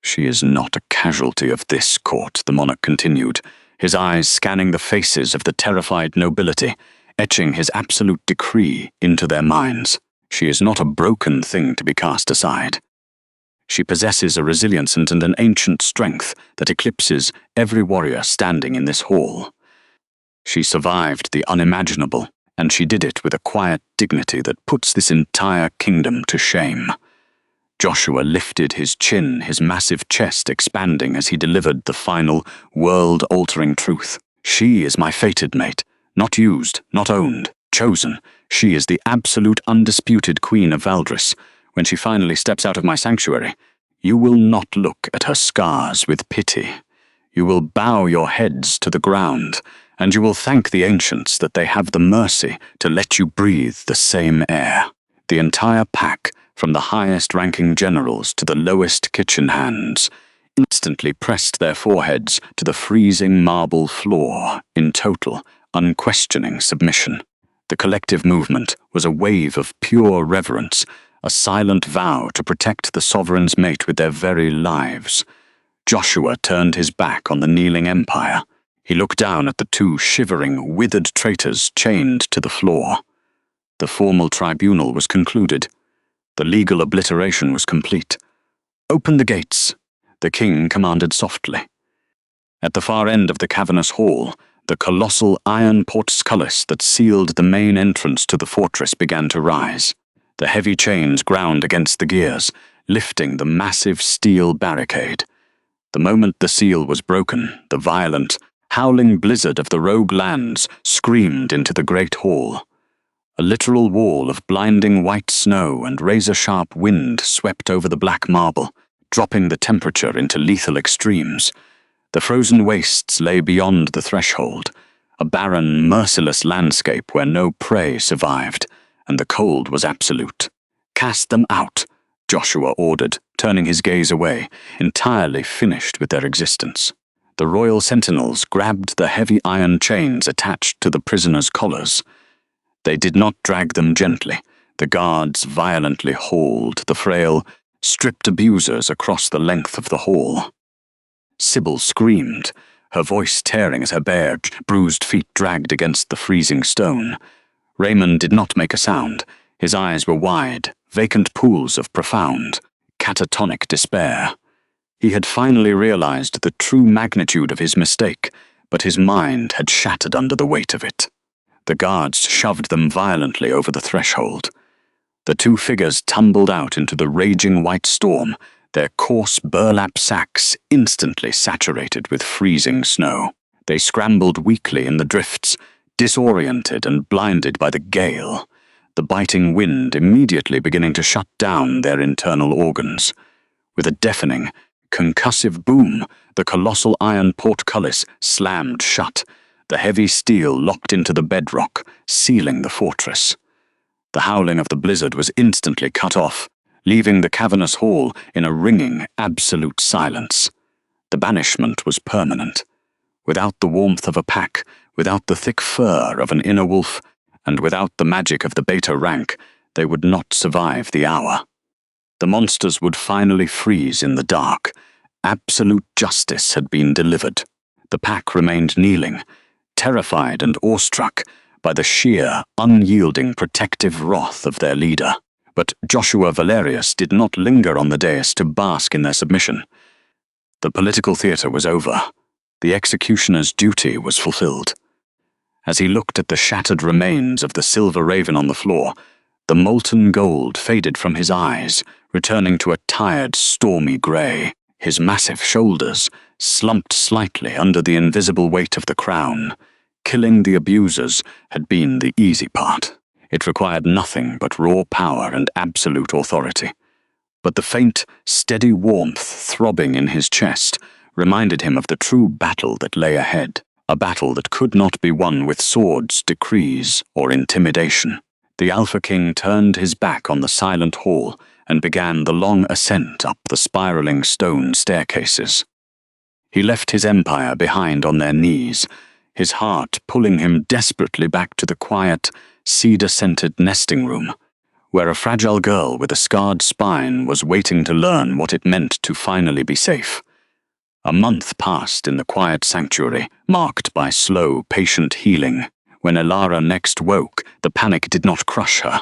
"She is not a casualty of this court," the monarch continued, his eyes scanning the faces of the terrified nobility, etching his absolute decree into their minds. "She is not a broken thing to be cast aside. She possesses a resilience and an ancient strength that eclipses every warrior standing in this hall. She survived the unimaginable, and she did it with a quiet dignity that puts this entire kingdom to shame." Joshua lifted his chin, his massive chest expanding as he delivered the final, world-altering truth. "She is my fated mate, not used, not owned, chosen. She is the absolute undisputed queen of Valdris. When she finally steps out of my sanctuary, you will not look at her scars with pity. You will bow your heads to the ground, and you will thank the ancients that they have the mercy to let you breathe the same air." The entire pack, from the highest-ranking generals to the lowest kitchen hands, instantly pressed their foreheads to the freezing marble floor in total, unquestioning submission. The collective movement was a wave of pure reverence, a silent vow to protect the sovereign's mate with their very lives. Joshua turned his back on the kneeling empire. He looked down at the two shivering, withered traitors chained to the floor. The formal tribunal was concluded. The legal obliteration was complete. "Open the gates," the king commanded softly. At the far end of the cavernous hall, the colossal iron portcullis that sealed the main entrance to the fortress began to rise. The heavy chains ground against the gears, lifting the massive steel barricade. The moment the seal was broken, the violent, howling blizzard of the rogue lands screamed into the great hall. A literal wall of blinding white snow and razor-sharp wind swept over the black marble, dropping the temperature into lethal extremes. The frozen wastes lay beyond the threshold, a barren, merciless landscape where no prey survived, and the cold was absolute. "Cast them out," Joshua ordered, turning his gaze away, entirely finished with their existence. The royal sentinels grabbed the heavy iron chains attached to the prisoners' collars. They did not drag them gently. The guards violently hauled the frail, stripped abusers across the length of the hall. Sybil screamed, her voice tearing as her bare, bruised feet dragged against the freezing stone. Raymond did not make a sound. His eyes were wide, vacant pools of profound, catatonic despair. He had finally realized the true magnitude of his mistake, but his mind had shattered under the weight of it. The guards shoved them violently over the threshold. The two figures tumbled out into the raging white storm, their coarse burlap sacks instantly saturated with freezing snow. They scrambled weakly in the drifts, disoriented and blinded by the gale, the biting wind immediately beginning to shut down their internal organs. With a deafening, concussive boom, the colossal iron portcullis slammed shut, the heavy steel locked into the bedrock, sealing the fortress. The howling of the blizzard was instantly cut off, leaving the cavernous hall in a ringing, absolute silence. The banishment was permanent. Without the warmth of a pack, without the thick fur of an inner wolf, and without the magic of the beta rank, they would not survive the hour. The monsters would finally freeze in the dark. Absolute justice had been delivered. The pack remained kneeling, terrified and awestruck by the sheer, unyielding protective wrath of their leader. But Joshua Valerius did not linger on the dais to bask in their submission. The political theatre was over. The executioner's duty was fulfilled. As he looked at the shattered remains of the silver raven on the floor, the molten gold faded from his eyes, returning to a tired, stormy grey. His massive shoulders slumped slightly under the invisible weight of the crown. Killing the abusers had been the easy part. It required nothing but raw power and absolute authority. But the faint, steady warmth throbbing in his chest reminded him of the true battle that lay ahead, a battle that could not be won with swords, decrees, or intimidation. The Alpha King turned his back on the silent hall and began the long ascent up the spiraling stone staircases. He left his empire behind on their knees, his heart pulling him desperately back to the quiet, cedar-scented nesting room, where a fragile girl with a scarred spine was waiting to learn what it meant to finally be safe. A month passed in the quiet sanctuary, marked by slow, patient healing. When Elara next woke, the panic did not crush her.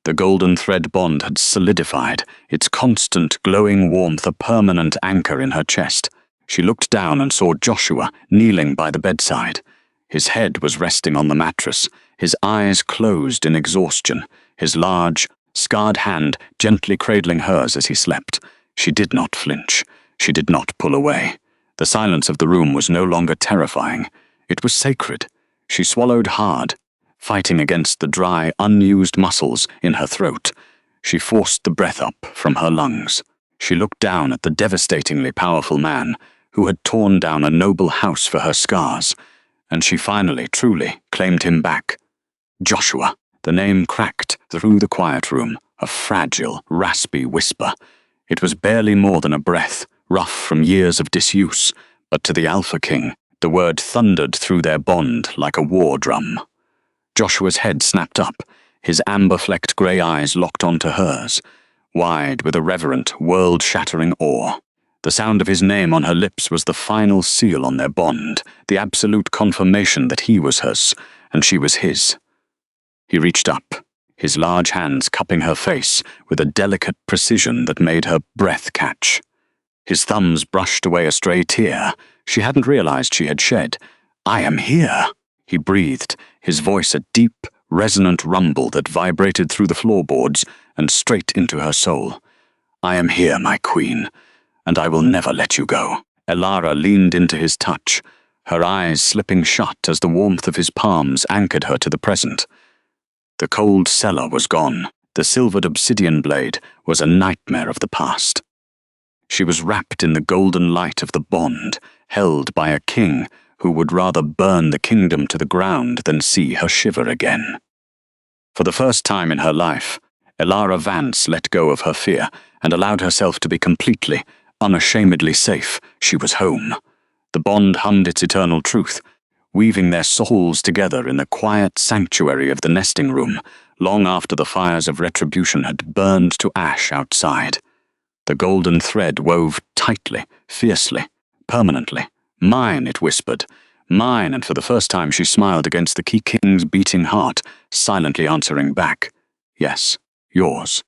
The golden thread bond had solidified, its constant glowing warmth a permanent anchor in her chest. She looked down and saw Joshua kneeling by the bedside. His head was resting on the mattress, his eyes closed in exhaustion, his large, scarred hand gently cradling hers as he slept. She did not flinch. She did not pull away. The silence of the room was no longer terrifying. It was sacred. She swallowed hard, fighting against the dry, unused muscles in her throat. She forced the breath up from her lungs. She looked down at the devastatingly powerful man who had torn down a noble house for her scars, and she finally, truly, claimed him back. Joshua. The name cracked through the quiet room, a fragile, raspy whisper. It was barely more than a breath, rough from years of disuse, but to the Alpha King, the word thundered through their bond like a war drum. Joshua's head snapped up, his amber-flecked grey eyes locked onto hers, wide with a reverent, world-shattering awe. The sound of his name on her lips was the final seal on their bond, the absolute confirmation that he was hers, and she was his. He reached up, his large hands cupping her face with a delicate precision that made her breath catch. His thumbs brushed away a stray tear she hadn't realized she had shed. "I am here," he breathed, his voice a deep, resonant rumble that vibrated through the floorboards and straight into her soul. "I am here, my queen, and I will never let you go." Elara leaned into his touch, her eyes slipping shut as the warmth of his palms anchored her to the present. The cold cellar was gone. The silvered obsidian blade was a nightmare of the past. She was wrapped in the golden light of the bond, held by a king who would rather burn the kingdom to the ground than see her shiver again. For the first time in her life, Elara Vance let go of her fear and allowed herself to be completely, unashamedly safe. She was home. The bond hummed its eternal truth, weaving their souls together in the quiet sanctuary of the nesting room, long after the fires of retribution had burned to ash outside. The golden thread wove tightly, fiercely, permanently. "Mine," it whispered. "Mine," and for the first time she smiled against the Key King's beating heart, silently answering back. "Yes, yours."